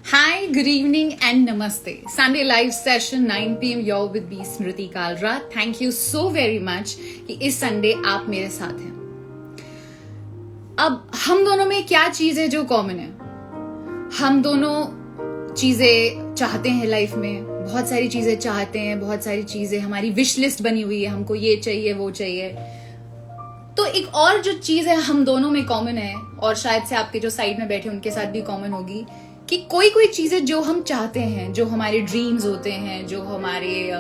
Hi, good evening and namaste. Sunday live session 9 p.m. You're with me Smriti Kalra. Thank you so very much कि इस Sunday आप मेरे साथ हैं. अब हम दोनों में क्या चीज है जो कॉमन है? हम दोनों चीजें चाहते हैं लाइफ में, बहुत सारी चीजें चाहते हैं, बहुत सारी चीजें हमारी विश लिस्ट बनी हुई है, हमको ये चाहिए वो चाहिए. तो एक और जो चीज है हम दोनों में कॉमन है, और शायद से आपके जो साइड में बैठे उनके साथ भी कॉमन होगी, कि कोई कोई चीजें जो हम चाहते हैं, जो हमारे ड्रीम्स होते हैं, जो हमारे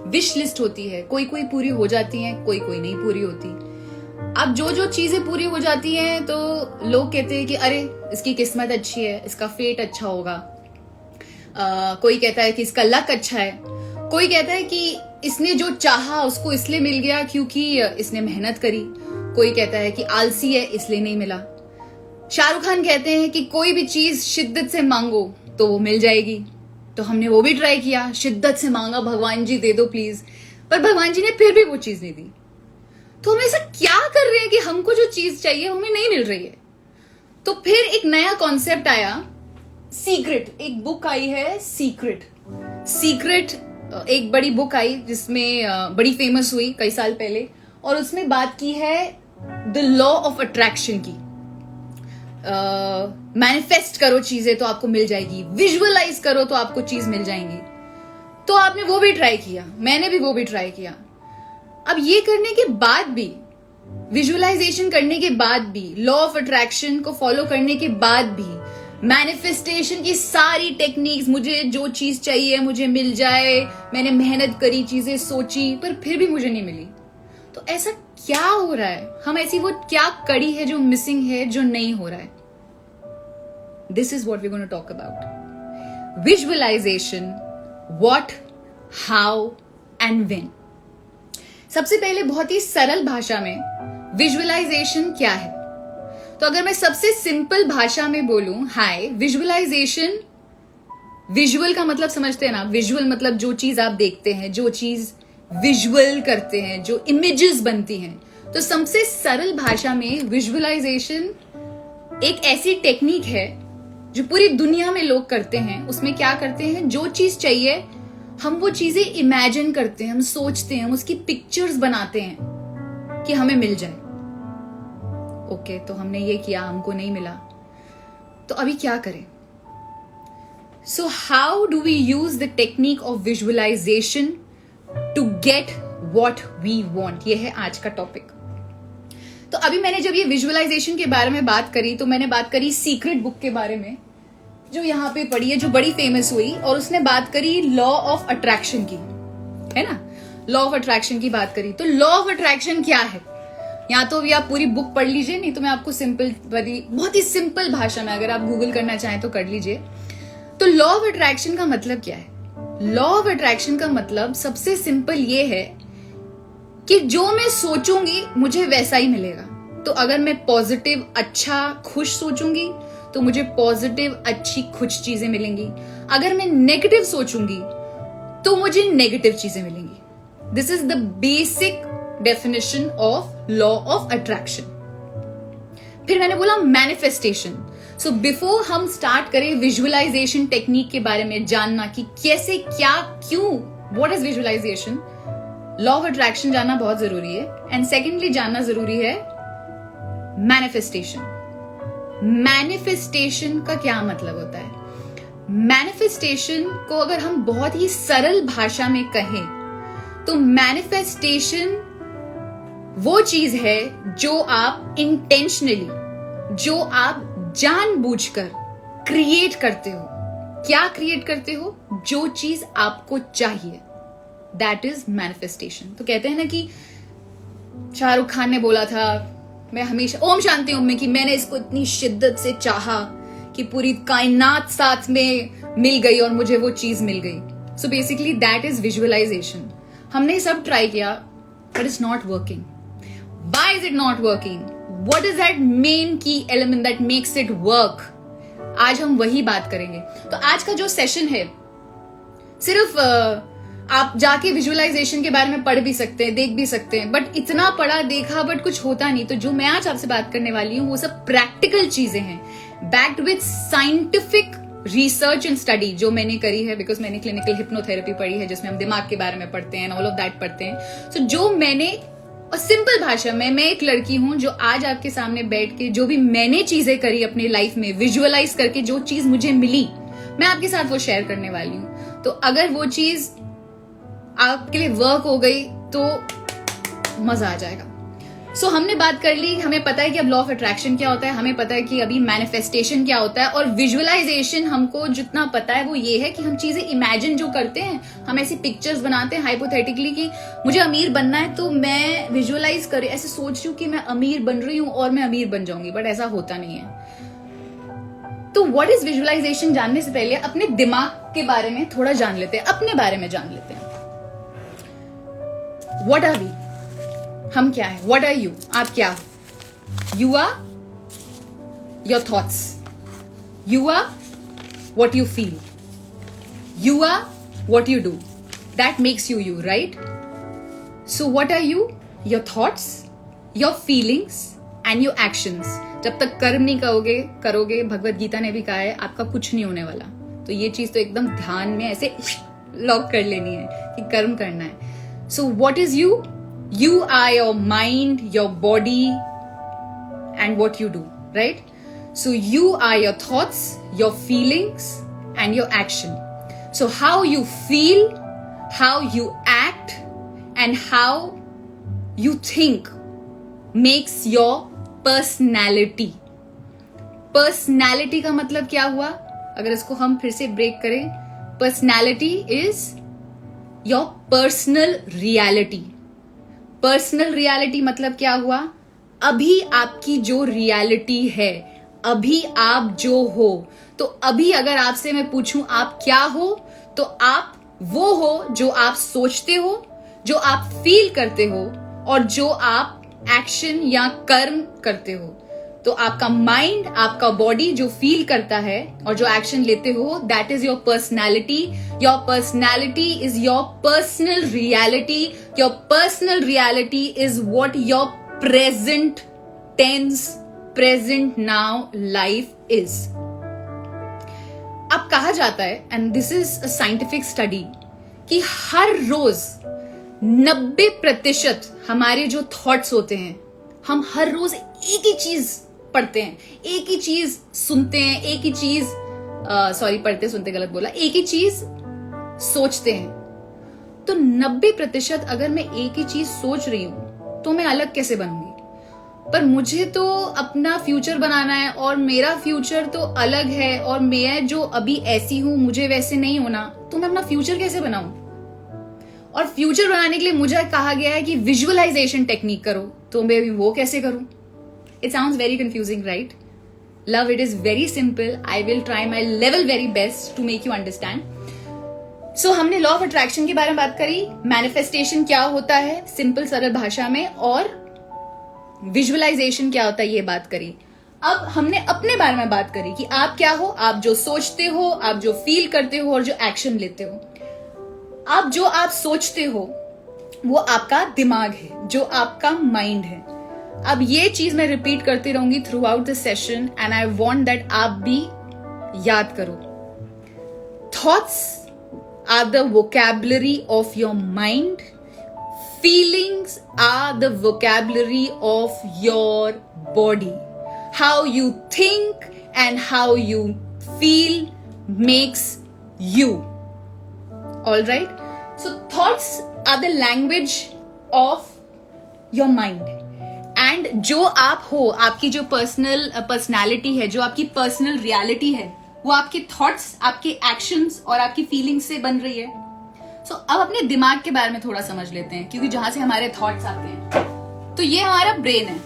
विश लिस्ट होती है, कोई कोई पूरी हो जाती हैं, कोई कोई नहीं पूरी होती. अब जो जो चीजें पूरी हो जाती हैं तो लोग कहते हैं कि अरे इसकी किस्मत अच्छी है, इसका फेट अच्छा होगा. कोई कहता है कि इसका लक अच्छा है. कोई कहता है कि इसने जो चाहा उसको इसलिए मिल गया क्योंकि इसने मेहनत करी. कोई कहता है कि आलसी है इसलिए नहीं मिला. शाहरुख खान कहते हैं कि कोई भी चीज शिद्दत से मांगो तो वो मिल जाएगी. तो हमने वो भी ट्राई किया, शिद्दत से मांगा, भगवान जी दे दो प्लीज, पर भगवान जी ने फिर भी वो चीज नहीं दी. तो हम ऐसा क्या कर रहे हैं कि हमको जो चीज चाहिए हमें नहीं मिल रही है? तो फिर एक नया कॉन्सेप्ट आया, सीक्रेट. एक बुक आई है सीक्रेट एक बड़ी बुक आई जिसमें बड़ी फेमस हुई कई साल पहले, और उसमें बात की है द लॉ ऑफ अट्रैक्शन की. मैनिफेस्ट करो चीजें तो आपको मिल जाएगी, विजुअलाइज करो तो आपको चीज मिल जाएंगी. तो आपने वो भी ट्राई किया, मैंने भी वो भी ट्राई किया. अब ये करने के बाद भी, विजुअलाइजेशन करने के बाद भी, लॉ ऑफ अट्रैक्शन को फॉलो करने के बाद भी, मैनिफेस्टेशन की सारी टेक्निक्स, मुझे जो चीज चाहिए मुझे मिल जाए, मैंने मेहनत करी, चीजें सोची, पर फिर भी मुझे नहीं मिली. तो ऐसा क्या हो रहा है? हम ऐसी वो क्या कड़ी है जो मिसिंग है, जो नहीं हो रहा है? This is what we gonna talk about. Visualisation, what, how and when. सबसे पहले बहुत ही सरल भाषा में विजुअलाइजेशन क्या है? तो अगर मैं सबसे सिंपल भाषा में बोलूं, हाय, विजुअलाइजेशन, विजुअल का मतलब समझते हैं ना? विजुअल मतलब जो चीज आप देखते हैं, जो चीज विजुअल करते हैं, जो इमेजेस बनती हैं. तो सबसे सरल भाषा में विजुअलाइजेशन एक ऐसी टेक्निक है जो पूरी दुनिया में लोग करते हैं. उसमें क्या करते हैं, जो चीज चाहिए हम वो चीजें इमेजिन करते हैं, हम सोचते हैं, हम उसकी पिक्चर्स बनाते हैं कि हमें मिल जाए. ओके, तो हमने ये किया, हमको नहीं मिला, तो अभी क्या करें? So how do we use the technique of visualisation to get what we want? ये है आज का टॉपिक. तो अभी मैंने जब ये विजुअलाइजेशन के बारे में बात करी, तो मैंने बात करी सीक्रेट बुक के बारे में, जो यहाँ पे पढ़ी है, जो बड़ी फेमस हुई, और उसने बात करी लॉ ऑफ अट्रैक्शन की, है ना? लॉ ऑफ अट्रैक्शन की बात करी. तो लॉ ऑफ अट्रैक्शन क्या है? या तो भी आप पूरी बुक पढ़ लीजिए, नहीं तो मैं आपको सिंपल, बहुत ही सिंपल भाषा में अगर आप गूगल करना चाहें तो कर लीजिए. तो लॉ ऑफ अट्रैक्शन का मतलब क्या है? लॉ ऑफ अट्रैक्शन का मतलब सबसे सिंपल ये है कि जो मैं सोचूंगी मुझे वैसा ही मिलेगा. तो अगर मैं पॉजिटिव, अच्छा, खुश सोचूंगी तो मुझे पॉजिटिव, अच्छी, खुश चीजें मिलेंगी. अगर मैं नेगेटिव सोचूंगी तो मुझे नेगेटिव चीजें मिलेंगी. This is the basic definition of law of attraction. फिर मैंने बोला मैनिफेस्टेशन. सो बिफोर हम स्टार्ट करें विजुअलाइजेशन टेक्निक के बारे में जानना कि कैसे, क्या, क्यों, what is visualisation, law of attraction जानना बहुत जरूरी है. एंड सेकेंडली जानना जरूरी है मैनिफेस्टेशन. मैनिफेस्टेशन का क्या मतलब होता है? मैनिफेस्टेशन को अगर हम बहुत ही सरल भाषा में कहें तो मैनिफेस्टेशन वो चीज है जो आप इंटेंशनली, जो आप जानबूझकर क्रिएट करते हो. क्या क्रिएट करते हो? जो चीज आपको चाहिए, दैट इज मैनिफेस्टेशन. तो कहते हैं ना कि शाहरुख खान ने बोला था, मैं हमेशा, ओम शांति ओम में, कि मैंने इसको इतनी शिद्दत से चाहा कि पूरी कायनात साथ में मिल गई और मुझे वो चीज मिल गई. So basically that is visualization. हमने सब ट्राई किया, but it's not working. Why is it not working? What is that main key element that makes it work? आज हम वही बात करेंगे. तो आज का जो सेशन है, सिर्फ आप जाके विजुअलाइजेशन के बारे में पढ़ भी सकते हैं, देख भी सकते हैं, बट इतना पढ़ा देखा बट कुछ होता नहीं. तो जो मैं आज आपसे बात करने वाली हूँ वो सब प्रैक्टिकल चीजें हैं, backed with scientific research and study जो मैंने करी है, बिकॉज मैंने क्लिनिकल हिप्नोथेरेपी पढ़ी है जिसमें हम दिमाग के बारे में पढ़ते हैं, ऑल ऑफ दैट पढ़ते हैं। सो जो मैंने, और सिंपल भाषा में, मैं एक लड़की हूं जो आज आपके सामने बैठ के जो भी मैंने चीजें करी अपनी लाइफ में, विजुअलाइज करके जो चीज मुझे मिली, मैं आपके साथ वो शेयर करने वाली हूं। तो अगर वो चीज आपके लिए वर्क हो गई तो मजा आ जाएगा। सो हमने बात कर ली, हमें पता है कि अब लॉ ऑफ अट्रैक्शन क्या होता है, हमें पता है कि अभी मैनिफेस्टेशन क्या होता है, और विजुअलाइजेशन हमको जितना पता है वो ये है कि हम चीजें इमेजिन जो करते हैं, हम ऐसी पिक्चर्स बनाते हैं हाइपोथेटिकली कि मुझे अमीर बनना है तो मैं विजुअलाइज कर ऐसे सोच रही हूँ कि मैं अमीर बन रही हूँ और मैं अमीर बन जाऊंगी, बट ऐसा होता नहीं है। तो व्हाट इज विजुअलाइजेशन जानने से पहले अपने दिमाग के बारे में थोड़ा जान लेते हैं, अपने बारे में जान लेते हैं। व्हाट आर वी, हम क्या है, व्हाट आर यू, आप क्या हो? You are your thoughts, you are what you feel, you are what you do, that makes you you, right? So what are you? Your thoughts, your feelings and your actions. जब तक कर्म नहीं करोगे, भगवत गीता ने भी कहा है, आपका कुछ नहीं होने वाला। तो ये चीज तो एकदम ध्यान में ऐसे लॉक कर लेनी है कि कर्म करना है। So what is you? You are your mind, your body, and what you do, right? So you are your thoughts, your feelings, and your action. So how you feel, how you act, and how you think makes your personality. Personality का मतलब क्या हुआ? अगर इसको हम फिर से break करें, personality is your personal reality. Personal reality मतलब क्या हुआ? अभी आपकी जो रियलिटी है, अभी आप जो हो। तो अभी अगर आपसे मैं पूछूं आप क्या हो, तो आप वो हो जो आप सोचते हो, जो आप फील करते हो, और जो आप एक्शन या कर्म करते हो। तो आपका माइंड, आपका बॉडी जो फील करता है और जो एक्शन लेते हो, that is your personality. Your personality is your personal reality. Your personal reality is what your present tense, present now life is. अब कहा जाता है, and this is a scientific study, कि हर रोज 90% हमारे जो थॉट्स होते हैं, हम हर रोज एक ही चीज पढ़ते हैं, एक ही चीज सुनते हैं, एक ही चीज पढ़ते सुनते गलत बोला, एक ही चीज सोचते हैं। तो 90% अगर मैं एक ही चीज सोच रही हूं तो मैं अलग कैसे बनूंगी? पर मुझे तो अपना फ्यूचर बनाना है और मेरा फ्यूचर तो अलग है, और मैं जो अभी ऐसी हूं मुझे वैसे नहीं होना, तो मैं अपना फ्यूचर कैसे बनाऊं? और फ्यूचर बनाने के लिए मुझे कहा गया है कि विजुअलाइजेशन टेक्निक करो, तो मैं वो कैसे करूं? It sounds very confusing, right? Love, it is very simple. I will try my level very best to make you understand. So, हमने लॉ ऑफ अट्रैक्शन के बारे में बात करी, मैनिफेस्टेशन क्या होता है सिंपल सरल भाषा में, और विजुअलाइजेशन क्या होता है ये बात करी। अब हमने अपने बारे में बात करी कि आप क्या हो, आप जो सोचते हो, आप जो फील करते हो, और जो एक्शन लेते हो। आप सोचते हो वो आपका दिमाग है, जो आपका माइंड है। अब ये चीज मैं रिपीट करती रहूंगी throughout the session, and I want that आप भी याद करो। Thoughts are the vocabulary of your mind, feelings are the vocabulary of your body. How you think and how you feel makes you. All right? So thoughts are the language of your mind, and जो आप हो, आपकी जो personality है, जो आपकी personal reality है, वो आपके थॉट्स, आपके एक्शंस और आपकी फीलिंग्स से बन रही है। सो अब अपने दिमाग के बारे में थोड़ा समझ लेते हैं, क्योंकि जहां से हमारे थॉट्स आते हैं, तो ये हमारा ब्रेन है,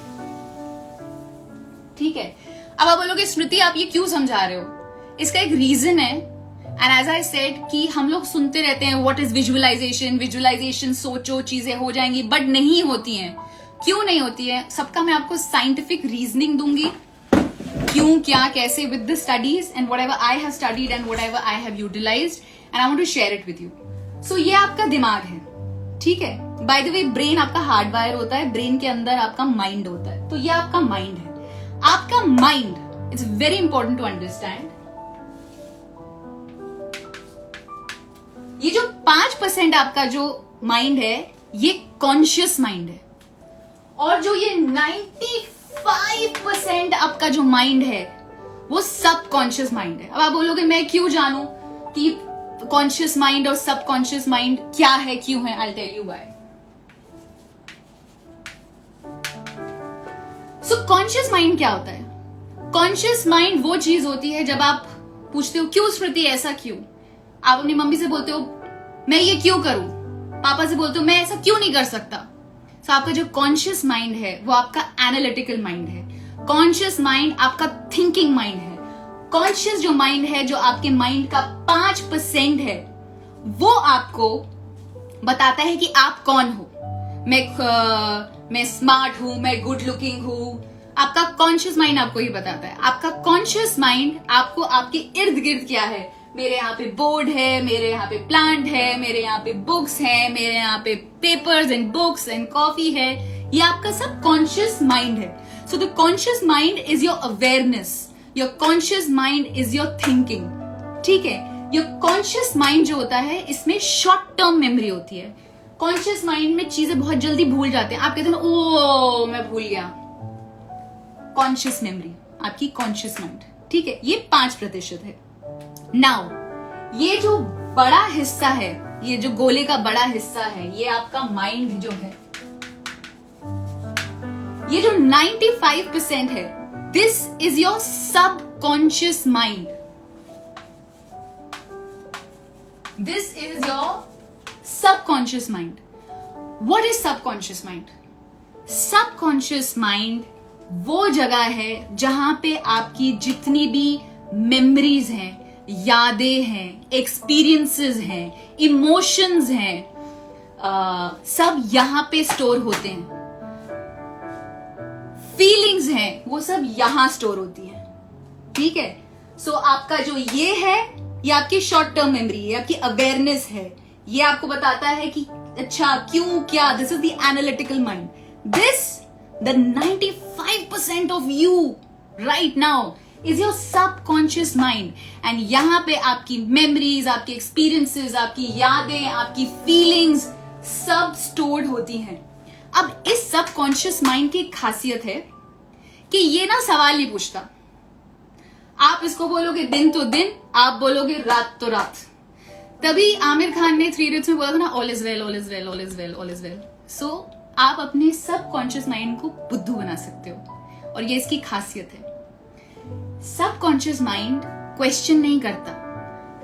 ठीक है? अब आप बोलोगे स्मृति आप ये क्यों समझा रहे हो? इसका एक रीजन है, एंड एज आई सेड कि हम लोग सुनते रहते हैं व्हाट इज विजुअलाइजेशन, विजुअलाइजेशन सोचो चीजें हो जाएंगी, बट नहीं होती हैं। क्यों नहीं होती है? सबका मैं आपको साइंटिफिक रीजनिंग दूंगी, क्यों, क्या, कैसे, with the studies and whatever I have studied and whatever I have utilized, and I want to share it with you. So ये आपका दिमाग है, ठीक है? बाय द वे, ब्रेन आपका हार्डवायर होता है, ब्रेन के अंदर आपका माइंड होता है, तो ये आपका माइंड है। आपका mind, it's very important to understand, ये जो 5% आपका जो माइंड है ये कॉन्शियस माइंड है, और जो ये 95% आपका जो माइंड है वो सबकॉन्शियस माइंड है। अब आप बोलोगे मैं क्यों जानूं कि कॉन्शियस माइंड और सबकॉन्शियस माइंड क्या है, क्यों है? I tell you why. So conscious mind क्या होता है? कॉन्शियस माइंड वो चीज होती है जब आप पूछते हो क्यों स्मृति, ऐसा क्यों? आप अपनी मम्मी से बोलते हो मैं ये क्यों करूं, पापा से बोलते हो मैं ऐसा क्यों नहीं कर सकता। तो आपका जो कॉन्शियस माइंड है वो आपका एनालिटिकल माइंड है। कॉन्शियस माइंड आपका थिंकिंग माइंड है। कॉन्शियस जो माइंड है, जो आपके माइंड का 5% है, वो आपको बताता है कि आप कौन हो। मैं स्मार्ट हूं, मैं गुड लुकिंग हूं। आपका कॉन्शियस माइंड आपको ये बताता है। आपका कॉन्शियस माइंड आपको आपके इर्द गिर्द क्या है, मेरे यहाँ पे बोर्ड है, मेरे यहाँ पे प्लांट है, मेरे यहाँ पे बुक्स है, मेरे यहाँ पे papers and books and coffee है, ये आपका सब कॉन्शियस माइंड है। So the conscious mind is your awareness, your conscious mind is your thinking. ठीक है, योर कॉन्शियस माइंड जो होता है इसमें शॉर्ट टर्म मेमोरी होती है। कॉन्शियस माइंड में चीजें बहुत जल्दी भूल जाते हैं। आप कहते हैं ओ मैं भूल गया। कॉन्शियस मेमोरी आपकी कॉन्शियस माइंड, ठीक है, ये 5% है। नाउ ये जो बड़ा हिस्सा है, ये जो गोले का बड़ा हिस्सा है, ये आपका माइंड जो है, ये जो 95% है, this is your subconscious mind. This is your subconscious mind. What is subconscious mind? Subconscious mind वो जगह है जहां पे आपकी जितनी भी मेमोरीज हैं, यादें हैं, एक्सपीरियंसेस हैं, इमोशंस हैं, सब यहां पे स्टोर होते हैं। फीलिंग्स हैं, वो सब यहां स्टोर होती हैं। ठीक है, सो आपका जो ये है, ये आपकी शॉर्ट टर्म मेमोरी है, आपकी अवेयरनेस है। ये आपको बताता है कि अच्छा क्यों, क्या। This is the analytical mind. This the 95% of you right now is your subconscious mind. And यहां पे आपकी मेमोरीज, आपके एक्सपीरियंसेस, आपकी यादें, आपकी फीलिंग्स सब स्टोर्ड होती हैं। अब इस सबकॉन्शियस माइंड की खासियत है कि ये ना सवाल नहीं पूछता। आप इसको बोलोगे दिन तो दिन, आप बोलोगे रात तो रात। तभी आमिर खान ने 3 इडियट्स में बोला था ना, all is well, all is well, all is well, all is well. So आप अपने सबकॉन्शियस माइंड को बुद्धू बना सकते हो, और ये इसकी खासियत है। सबकॉन्शियस माइंड क्वेश्चन नहीं करता,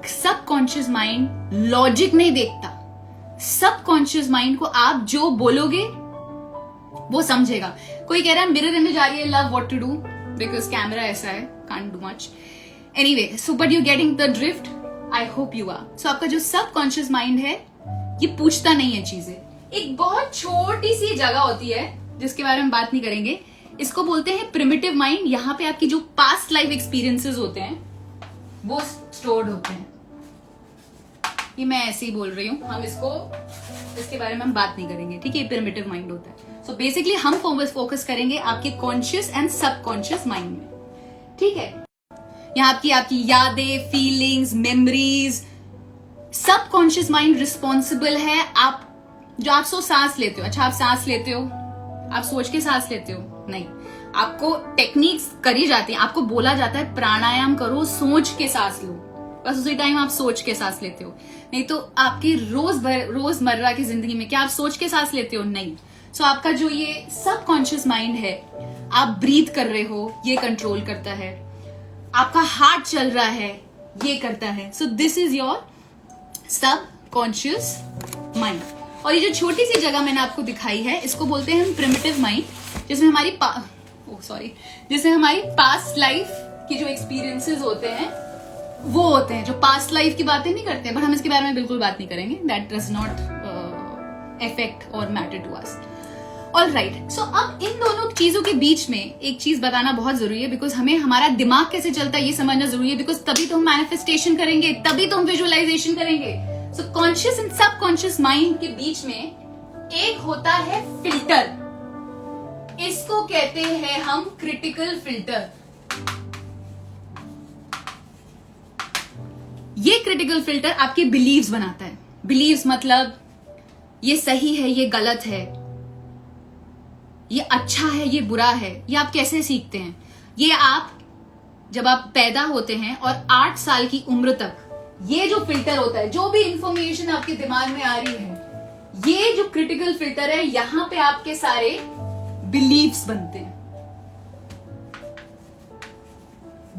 सबकॉन्शियस माइंड लॉजिक नहीं देखता। सबकॉन्शियस माइंड को आप जो बोलोगे वो समझेगा। कोई कह रहा है मिरर इमेज आ रही है, love what to do, because camera ऐसा है, can't do much. Anyway, so but you getting the drift, I hope you are. So आपका जो सबकॉन्शियस माइंड है ये पूछता नहीं है चीजें। एक बहुत छोटी सी जगह होती है जिसके बारे में बात नहीं करेंगे, इसको बोलते हैं प्रिमिटिव माइंड। यहाँ पे आपकी जो पास्ट लाइफ एक्सपीरियंसेस होते हैं वो स्टोर्ड होते हैं। ये मैं ऐसे ही बोल रही हूँ, हम इसके बारे में हम बात नहीं करेंगे, ठीक है। प्रिमिटिव माइंड होता है। सो बेसिकली हम फोकस करेंगे आपके कॉन्शियस एंड सबकॉन्शियस माइंड में, ठीक है। यहाँ आपकी यादें, feelings, memories, subconscious mind responsible है। आप सांस लेते हो, अच्छा आप सांस लेते हो, आप सोच के सांस लेते हो? नहीं, आपको टेक्निक्स करी जाती है, आपको बोला जाता है प्राणायाम करो, सोच के सांस लो, बस उसी टाइम आप सोच के सांस लेते हो। नहीं तो आपकी रोजमर्रा की जिंदगी में क्या आप सोच के सांस लेते हो? नहीं। सो आपका जो ये सबकॉन्शियस माइंड है, आप ब्रीथ कर रहे हो, ये कंट्रोल करता है। आपका हार्ट चल रहा है, ये करता है। सो this is your subconscious mind. और ये जो छोटी सी जगह मैंने आपको दिखाई है, इसको बोलते हैं हम प्रिमिटिव माइंड, जिसमें हमारी पास्ट लाइफ की जो एक्सपीरियंसेस होते हैं वो होते हैं। जो पास्ट लाइफ की बातें नहीं करते, बट हम इसके बारे में बिल्कुल बात नहीं करेंगे। दैट डज नॉट अफेक्ट और मैटर टू अस। ऑलराइट, सो अब इन दोनों चीजों के बीच में एक चीज बताना बहुत जरूरी है, बिकॉज हमें हमारा दिमाग कैसे चलता है ये समझना जरूरी है, बिकॉज तभी तो हम मैनिफेस्टेशन करेंगे, तभी तो हम विजुअलाइजेशन करेंगे। So conscious and subconscious mind के बीच में एक होता है फिल्टर, इसको कहते हैं हम क्रिटिकल फिल्टर। ये क्रिटिकल फिल्टर आपके बिलीव्स बनाता है। बिलीव्स मतलब ये सही है, ये गलत है, ये अच्छा है, ये बुरा है, ये आप कैसे सीखते हैं? ये आप जब आप पैदा होते हैं और 8 साल की उम्र तक ये जो फिल्टर होता है, जो भी इंफॉर्मेशन आपके दिमाग में आ रही है, ये जो क्रिटिकल फिल्टर है, यहां पे आपके सारे बिलीव्स बनते हैं।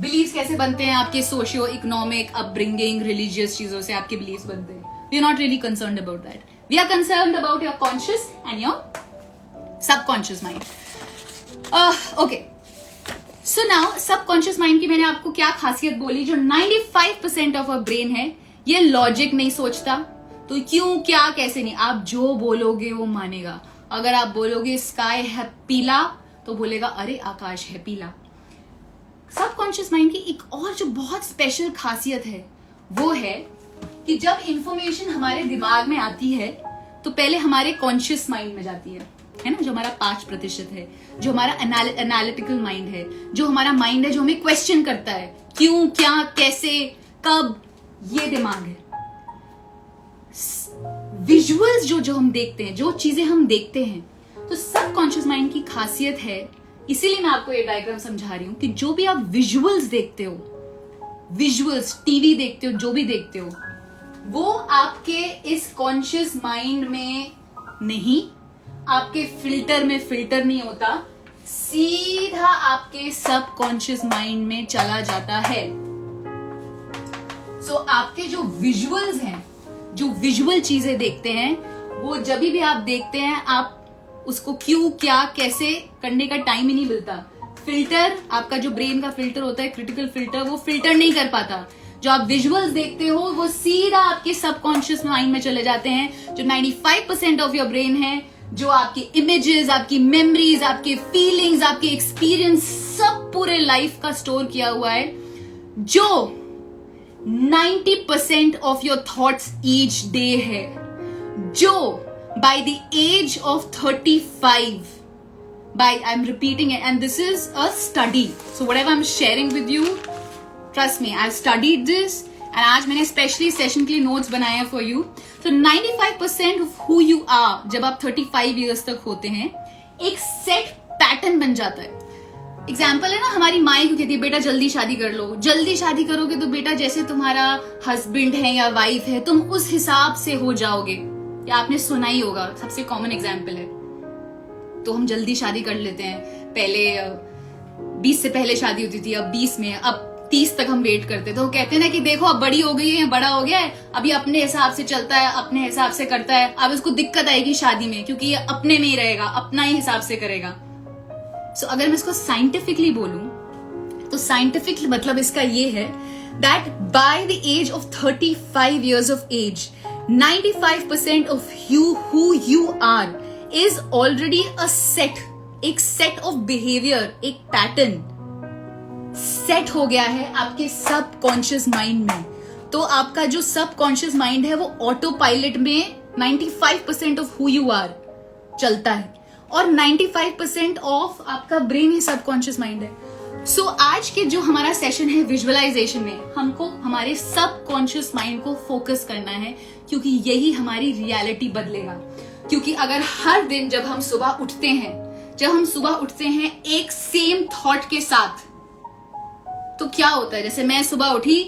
बिलीव्स कैसे बनते हैं? आपके सोशियो इकोनॉमिक अपब्रिंगिंग, रिलीजियस चीजों से आपके बिलीव्स बनते हैं। We are not really concerned about that. We are concerned about your conscious and your subconscious mind. Okay, so now subconscious mind की मैंने आपको क्या खासियत बोली? जो 95% ऑफ अवर ब्रेन है, ये लॉजिक नहीं सोचता, तो क्यों, क्या, कैसे नहीं। आप जो बोलोगे वो मानेगा। अगर आप बोलोगे स्काई है पीला, तो बोलेगा अरे आकाश है पीला। सबकॉन्शियस माइंड की एक और जो बहुत स्पेशल खासियत है वो है कि जब इंफॉर्मेशन हमारे दिमाग में आती है तो पहले हमारे कॉन्शियस माइंड में जाती है ना, जो हमारा 5% है, जो हमारा एनालिटिकल माइंड है, जो हमारा माइंड है जो हमें क्वेश्चन करता है, क्यों, क्या, कैसे, कब, ये दिमाग है। विजुअल्स जो हम देखते हैं, जो चीजें हम देखते हैं, तो सबकॉन्शियस माइंड की खासियत है, इसीलिए मैं आपको ये डायग्राम समझा रही हूं कि जो भी आप विजुअल्स देखते हो, विजुअल्स टीवी देखते हो, जो भी देखते हो, वो आपके इस कॉन्शियस माइंड में नहीं, आपके फिल्टर में फिल्टर नहीं होता, सीधा आपके सबकॉन्शियस माइंड में चला जाता है। सो आपके जो विजुअल्स हैं, जो विजुअल चीजें देखते हैं, वो जब भी आप देखते हैं, आप उसको क्यों, क्या, कैसे करने का टाइम ही नहीं मिलता। फिल्टर, आपका जो ब्रेन का फिल्टर होता है, क्रिटिकल फिल्टर, वो फिल्टर नहीं कर पाता। जो आप विजुअल्स देखते हो वो सीधा आपके सबकॉन्शियस माइंड में चले जाते हैं। जो 95% ऑफ योर ब्रेन है, जो आपकी इमेजेस, आपकी मेमोरीज, आपके फीलिंग्स, आपके एक्सपीरियंस, सब पूरे लाइफ का स्टोर किया हुआ है, जो 90% of your thoughts each day है, जो by the age of 35, I'm repeating it, and this is a study, so whatever I'm sharing with you, trust me, I've studied this, and आज मैंने specially session के लिए notes बनाए हैं for you. तो 95% of who you are जब आप 35 years तक होते हैं, एक सेट पैटर्न बन जाता है। एग्जाम्पल है ना, हमारी माँ क्यों कहती है बेटा जल्दी शादी कर लो, जल्दी शादी करोगे तो बेटा जैसे तुम्हारा हस्बैंड है या वाइफ है, तुम उस हिसाब से हो जाओगे, या आपने सुना ही होगा, सबसे कॉमन एग्जाम्पल है। तो हम जल्दी शादी कर लेते हैं, पहले 20 से पहले शादी होती थी, अब 20 में, अब 30 तक हम वेट करते, तो वो कहते हैं ना कि देखो अब बड़ी हो गई है, बड़ा हो गया है, अभी अपने हिसाब से चलता है, अपने हिसाब से करता है, अब इसको दिक्कत आएगी शादी में, क्योंकि ये अपने में ही रहेगा, अपना ही हिसाब से करेगा। सो अगर मैं इसको साइंटिफिकली बोलूं, तो साइंटिफिक मतलब इसका ये है that by the age of 35 years of age, 95% of you who you are is already a set, एक सेट ऑफ बिहेवियर, एक पैटर्न सेट हो गया है आपके सबकॉन्शियस माइंड में। तो आपका जो सबकॉन्शियस माइंड है वो ऑटो पायलट में 95% ऑफ हु यू आर चलता है, और 95% ऑफ आपका ब्रेन ही सबकॉन्शियस माइंड है। सो आज के जो हमारा सेशन है विजुअलाइजेशन में, हमको हमारे सबकॉन्शियस माइंड को फोकस करना है, क्योंकि यही हमारी रियलिटी बदलेगा। क्योंकि अगर हर दिन जब हम सुबह उठते हैं एक सेम थॉट के साथ, तो क्या होता है, जैसे मैं सुबह उठी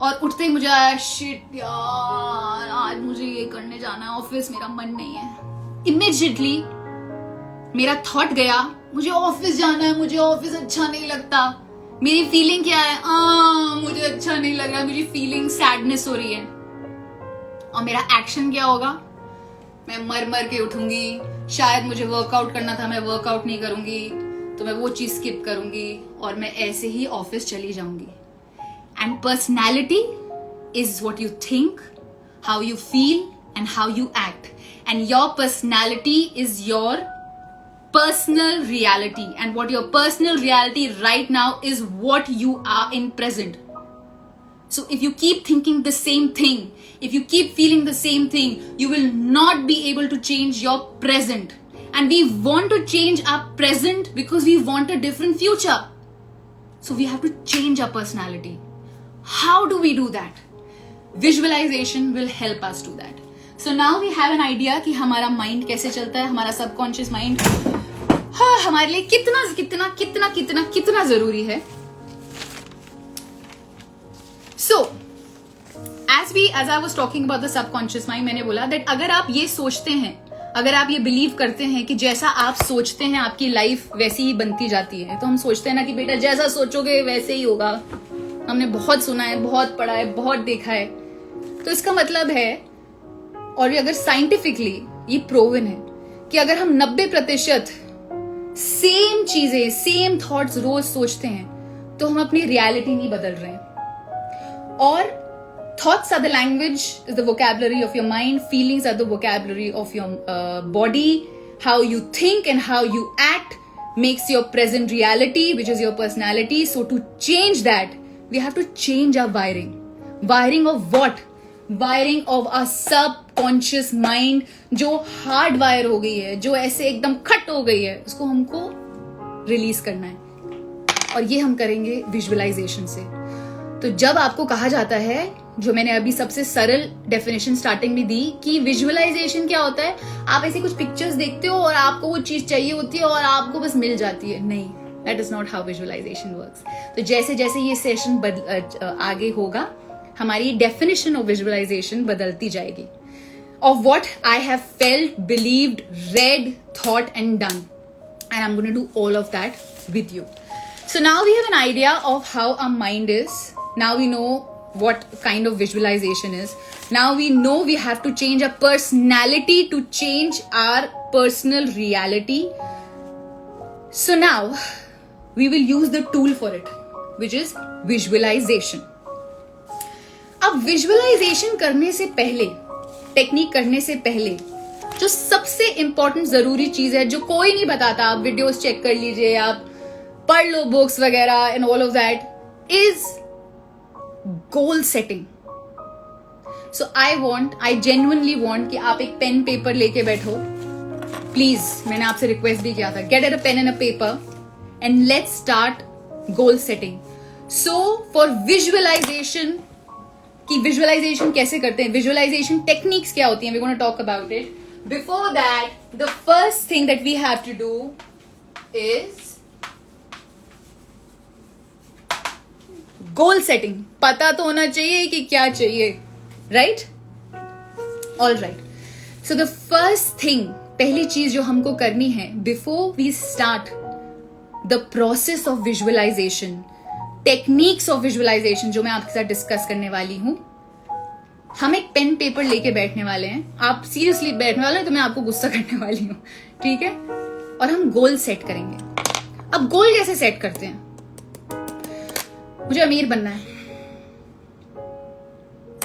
और उठते ही मुझे आया शिट यार आज मुझे ये करने जाना है, ऑफिस मेरा मन नहीं है, इमीडिएटली मेरा थॉट गया मुझे ऑफिस जाना है, मुझे ऑफिस अच्छा नहीं लगता। मेरी फीलिंग क्या है, मुझे अच्छा नहीं लग रहा, मेरी फीलिंग सैडनेस हो रही है, और मेरा एक्शन क्या होगा, मैं मर मर के उठूंगी, शायद मुझे वर्कआउट करना था, मैं वर्कआउट नहीं करूंगी, तो मैं वो चीज स्किप करूंगी और मैं ऐसे ही ऑफिस चली जाऊंगी। And personality is what you think, how you feel and how you act, and your personality is your personal reality, and what your personal reality right now is what you are in present. So if you keep thinking the same thing, if you keep feeling the same thing, you will not be able to change your present. And we want to change our present because we want a different future. So we have to change our personality. How do we do that? Visualisation will help us to that. So now we have an idea कि हमारा mind कैसे चलता है, हमारा subconscious mind हमारे लिए कितना कितना कितना कितना कितना जरूरी है. सो as I was talking about the subconscious mind, मैंने बोला that अगर आप ये सोचते हैं, अगर आप ये बिलीव करते हैं कि जैसा आप सोचते हैं आपकी लाइफ वैसी ही बनती जाती है, तो हम सोचते हैं ना कि बेटा जैसा सोचोगे वैसे ही होगा. हमने बहुत सुना है, बहुत पढ़ा है, बहुत देखा है. तो इसका मतलब है, और ये अगर साइंटिफिकली ये प्रूवन है कि अगर हम 90% सेम चीजें, सेम थॉट्स रोज सोचते हैं तो हम अपनी रियलिटी नहीं बदल रहे हैं. और thoughts are the language, is the vocabulary of your mind. Feelings are the vocabulary of your body. How you think and how you act makes your present reality, which is your personality. So to change that, we have to change our wiring. Wiring of what? Wiring of our subconscious mind, जो hard wire हो गई है, जो ऐसे एकदम खट हो गई है, उसको हमको रिलीज करना है. और ये हम करेंगे विजुअलाइजेशन से. तो जब आपको कहा जाता है, जो मैंने अभी सबसे सरल डेफिनेशन स्टार्टिंग में दी, कि विजुअलाइजेशन क्या होता है, आप ऐसी कुछ पिक्चर्स देखते हो और आपको वो चीज चाहिए होती है और आपको बस मिल जाती है. नहीं, that is not how visualisation works. तो जैसे जैसे ये सेशन आगे होगा, हमारी डेफिनेशन ऑफ विजुअलाइजेशन बदलती जाएगी. Of what I have felt, believed, read, thought and done, and I am going to do all of that with you. So now we have an idea of how our mind is. Now we know what kind of visualization is. Now we know we have to change our personality to change our personal reality. So now we will use the tool for it, which is visualization. अब visualization करने से पहले, technique करने से पहले, जो सबसे important जरूरी चीज है, जो कोई नहीं बताता, आप वीडियोस चेक कर लीजिए, आप पढ़ लो बुक्स वगैरह and all of that, is goal setting. So I genuinely want कि आप एक पेन पेपर लेके बैठो. प्लीज, मैंने आपसे रिक्वेस्ट भी किया था, get at a pen and a paper and let's start goal setting. So for visualisation, कि विजुअलाइजेशन कैसे करते हैं, विजुअलाइजेशन टेक्निक्स क्या होती हैं, we gonna talk about it. Before that, the first thing that we have to do is goal setting. पता तो होना चाहिए कि क्या चाहिए, right? All right. So the first thing, पहली चीज जो हमको करनी है before we start the process of visualisation, techniques of visualisation जो मैं आपके साथ डिस्कस करने वाली हूं, हम एक पेन पेपर लेके बैठने वाले हैं. आप सीरियसली बैठने वाले हैं तो मैं आपको गुस्सा करने वाली हूं, ठीक है? और हम गोल सेट करेंगे. अब गोल कैसे सेट करते हैं? मुझे अमीर बनना है,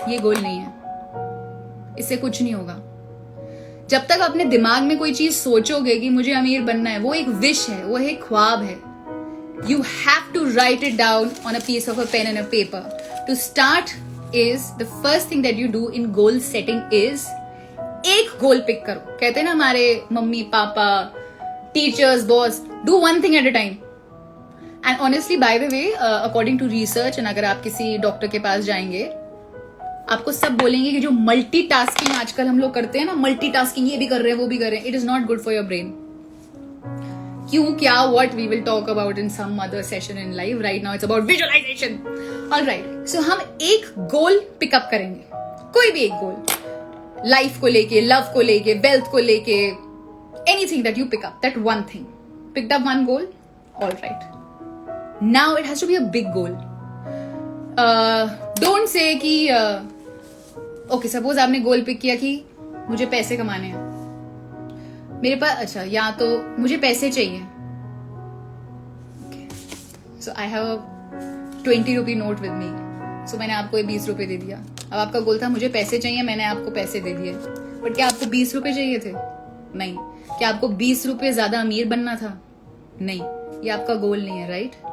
ये गोल नहीं है, इससे कुछ नहीं होगा. जब तक अपने दिमाग में कोई चीज सोचोगे कि मुझे अमीर बनना है, वो एक विश है, वो एक ख्वाब है. You have to write it down on a piece of a pen and a paper. To start is the first thing that you do in goal setting is, एक गोल पिक करो. कहते हैं ना हमारे mummy papa, teachers, boss, do one thing at a time. And honestly, by the way, according to research, and अगर आप किसी doctor के पास जाएंगे, आपको सब बोलेंगे कि जो मल्टीटास्किंग आजकल हम लोग करते हैं ना, मल्टीटास्किंग, ये भी कर रहे हैं वो भी कर रहे हैं, it is not good for your brain. क्यों, क्या, what, we will talk about in some other session in life. Right now it's about visualisation. Alright, so हम एक गोल पिकअप करेंगे, कोई भी एक गोल, लाइफ को लेके, लव को लेके, वेल्थ को लेके, anything that you pick up, that one thing. Picked up one goal, alright. Now it has to be a big goal. Don't say कि okay, suppose आपने गोल पिक किया कि मुझे पैसे कमाने हैं, मेरे पास, अच्छा, या तो मुझे पैसे चाहिए. Okay. So I have a 20 rupee note with me. So मैंने आपको 20 रुपए दे दिया. अब आपका गोल था मुझे पैसे चाहिए, मैंने आपको पैसे दे दिए. बट क्या आपको 20 रुपए चाहिए थे? नहीं. क्या आपको 20 रुपए ज्यादा अमीर बनना था? नहीं. ये आपका गोल नहीं है, राइट?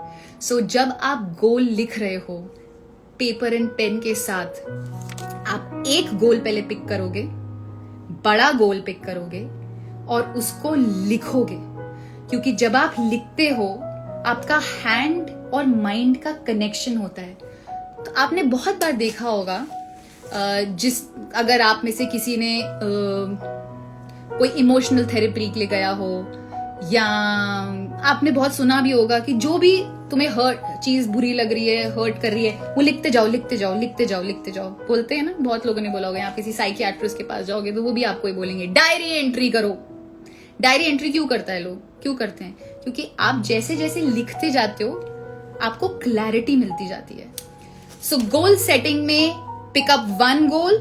सो जब आप गोल लिख रहे हो पेपर एंड पेन के साथ, आप एक गोल पहले पिक करोगे, बड़ा गोल पिक करोगे और उसको लिखोगे. क्योंकि जब आप लिखते हो, आपका हैंड और माइंड का कनेक्शन होता है. तो आपने बहुत बार देखा होगा अगर आप में से किसी ने कोई इमोशनल थेरेपी के लिए गया हो, या आपने बहुत सुना भी होगा कि जो भी तुम्हें हर्ट चीज बुरी लग रही है, हर्ट कर रही है, वो लिखते जाओ लिखते जाओ लिखते जाओ लिखते जाओ, बोलते हैं ना, बहुत लोगों ने बोला होगा। आप किसी साइकियाट्रिस्ट के पास जाओगे तो वो भी आपको ही बोलेंगे डायरी एंट्री करो। डायरी एंट्री क्यों करता है लोग, क्यों करते हैं? क्योंकि आप जैसे जैसे लिखते जाते हो आपको क्लैरिटी मिलती जाती है। सो गोल सेटिंग में pick up one goal,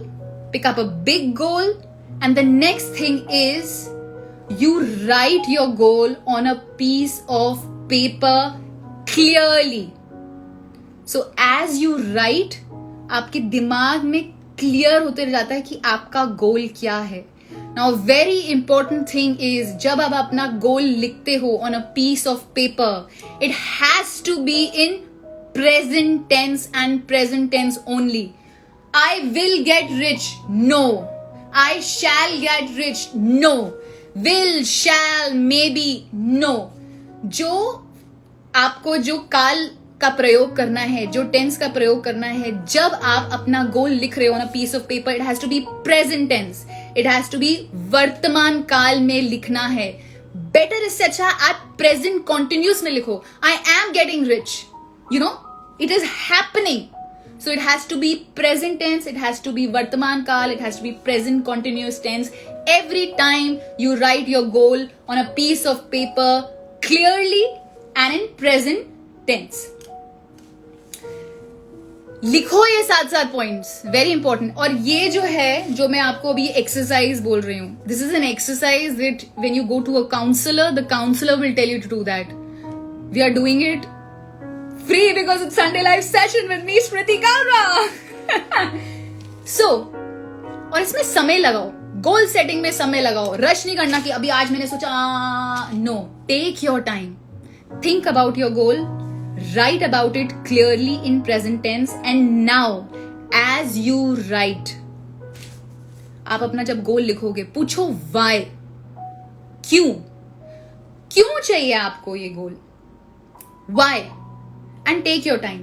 pick up a big goal, and the next thing is you write your goal on a piece of paper clearly. So as you write, आपके दिमाग में clear होते जाता है कि आपका goal क्या है। Now very important thing is, जब आप अपना गोल लिखते हो on a piece of paper, it has to be in present tense and present tense only. I will get rich, no. I shall get rich, no. Will, shall, maybe, no. जो आपको जो काल का प्रयोग करना है, जो टेंस का प्रयोग करना है, जब आप अपना गोल लिख रहे हो on a piece of paper, it has to be present tense, it has to be वर्तमान काल में लिखना है। बेटर इससे अच्छा आप प्रेजेंट कॉन्टिन्यूस में लिखो, I am getting rich, you know, it is happening. So it has to be present tense, it has to be Vartaman Kal, it has to be present continuous tense. Every time you write your goal on a piece of paper clearly and in present tense. लिखो ये 7 points, very important. और ये जो है, जो मैं आपको अभी एक्सरसाइज बोल रही हूँ, this is an exercise that when you go to a counsellor, the counsellor will tell you to do that. We are doing it free because it's Sunday live session with me, Smriti Kalra. So, और इसमें समय लगाओ, गोल setting में समय लगाओ। Rush नहीं करना कि अभी आज मैंने सोचा, no, take your time, think about your goal, write about it clearly in present tense, and now as you write, आप अपना जब गोल लिखोगे पूछो वाई, क्यों चाहिए आपको ये गोल, Y, and take your time.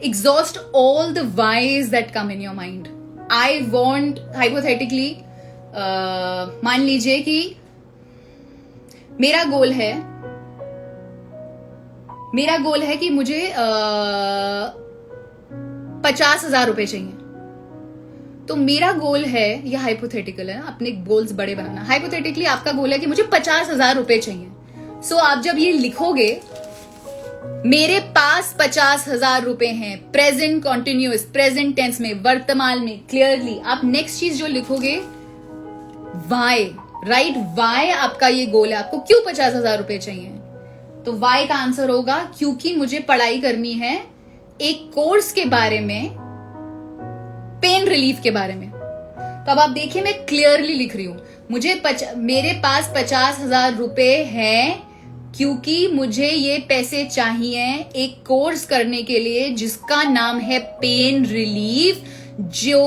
Exhaust all the whys that come in your mind. I want, hypothetically, मान लीजिए कि मेरा गोल है कि मुझे 50,000 रुपए चाहिए। तो मेरा गोल है, ये हाइपोथेटिकल है ना, अपने गोल्स बड़े बनाना। हाइपोथेटिकली आपका गोल है कि मुझे 50,000 रुपए चाहिए। सो आप जब ये लिखोगे, मेरे पास 50,000 रुपए हैं, प्रेजेंट कॉन्टिन्यूअस, प्रेजेंट टेंस में, वर्तमान में, क्लियरली, आप नेक्स्ट चीज जो लिखोगे, वाई, राइट, वाई आपका ये गोल है, आपको क्यों 50,000 रुपए चाहिए। तो वाई का आंसर होगा क्योंकि मुझे पढ़ाई करनी है एक कोर्स के बारे में, पेन रिलीफ के बारे में। तो अब आप देखिए मैं क्लियरली लिख रही हूं, मेरे पास 50,000 रुपए हैं क्योंकि मुझे ये पैसे चाहिए एक कोर्स करने के लिए जिसका नाम है पेन रिलीफ, जो,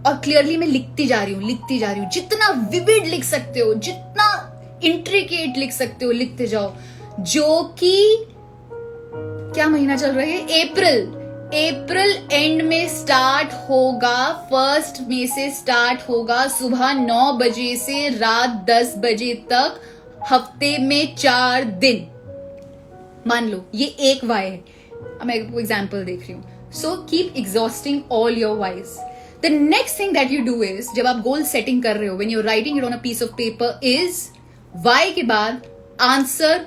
और क्लियरली मैं लिखती जा रही हूं, जितना विविड लिख सकते हो, जितना इंट्रिकेट लिख सकते हो लिखते जाओ। जो कि क्या महीना चल रहा है, अप्रैल एंड में स्टार्ट होगा, 1 मई से स्टार्ट होगा, सुबह 9 बजे से रात 10 बजे तक, हफ्ते में 4 दिन। मान लो ये एक वाई है, अब मैं एग्जाम्पल देख रही हूं। So keep exhausting all your whys. The next thing that you do is, जब आप गोल सेटिंग कर रहे हो, when you writing it on a piece of paper, is why के बाद आंसर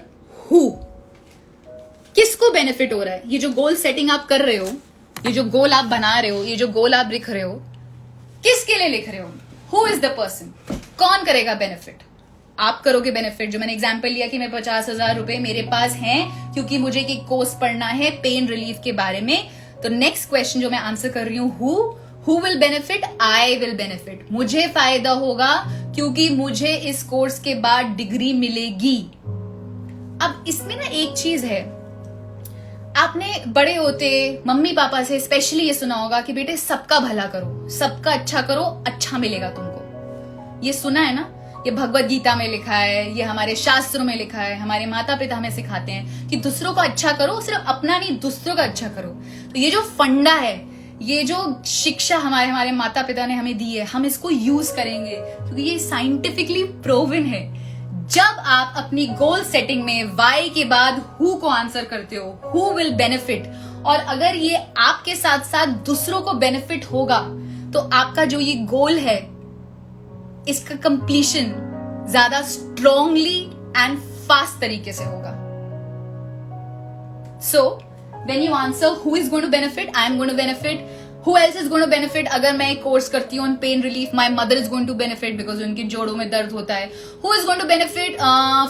हु, किसको बेनिफिट हो रहा है। ये जो गोल सेटिंग आप कर रहे हो, ये जो गोल आप बना रहे हो, ये जो गोल आप लिख रहे हो, किसके लिए लिख रहे हो, हु इज द पर्सन, कौन करेगा बेनिफिट। आप करोगे बेनिफिट, जो मैंने एग्जाम्पल लिया कि मैं 50,000 रुपए मेरे पास हैं क्योंकि मुझे एक कोर्स पढ़ना है पेन रिलीफ के बारे में। तो नेक्स्ट क्वेश्चन जो मैं आंसर कर रही हूं, who will benefit, I will benefit, मुझे फायदा होगा क्योंकि मुझे इस कोर्स के बाद डिग्री मिलेगी। अब इसमें ना एक चीज है, आपने बड़े होते मम्मी पापा से स्पेशली ये सुना होगा कि बेटे सबका भला करो, सबका अच्छा करो, अच्छा मिलेगा तुमको। ये सुना है ना, ये भगवत गीता में लिखा है, ये हमारे शास्त्रों में लिखा है, हमारे माता पिता हमें सिखाते हैं कि दूसरों को अच्छा करो, सिर्फ अपना नहीं दूसरों का अच्छा करो। तो ये जो फंडा है, ये जो शिक्षा हमारे हमारे माता पिता ने हमें दी है, हम इसको यूज करेंगे क्योंकि ये साइंटिफिकली प्रूवन है। जब आप अपनी गोल सेटिंग में वाई के बाद हु को आंसर करते हो, हु विल बेनिफिट, और अगर ये आपके साथ साथ दूसरों को बेनिफिट होगा तो आपका जो ये गोल है इसका कंप्लीशन ज्यादा स्ट्रांगली एंड फास्ट तरीके से होगा। सो when you answer who is going to benefit, I am going to benefit, who else is going to benefit, अगर मैं एक कोर्स करती हूँ pain relief, my mother is going to benefit because उनके जोड़ों में दर्द होता है। who is going to benefit,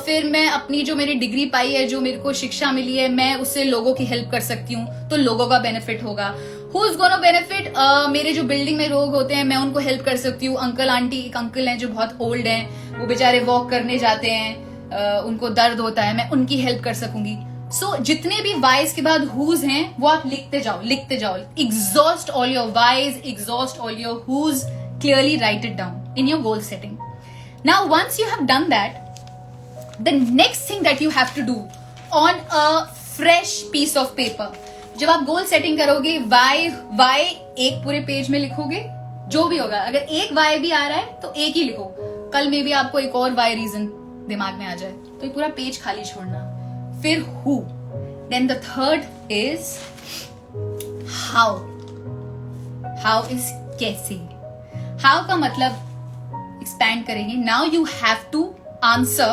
फिर मैं अपनी जो मेरी डिग्री पाई है, जो मेरे को शिक्षा मिली है, मैं उससे लोगों की हेल्प कर सकती हूँ तो लोगों का बेनिफिट होगा। who is going to benefit, मेरे जो बिल्डिंग में लोग होते हैं मैं उनको हेल्प कर सकती हूँ। अंकल आंटी, एक अंकल हैं जो बहुत ओल्ड हैं, वो बेचारे वॉक करने जाते हैं, उनको दर्द होता है, मैं उनकी हेल्प कर सकूंगी। सो जितने भी वाइज के बाद हुज हैं वो आप लिखते जाओ, लिखते जाओ। Exhaust all your whys, exhaust all your whos, clearly write it down in your goal setting. Now once you have done that, the next thing that you have to do on a fresh piece of paper, जब आप goal setting करोगे, Y एक पूरे page में लिखोगे, जो भी होगा। अगर एक वाई भी आ रहा है तो एक ही लिखो, कल में भी आपको एक और वाई रीजन दिमाग में आ जाए तो ये पूरा पेज खाली छोड़ना। फिर who, then the third is how. How is कैसे। how का मतलब expand करेंगे। now you have to answer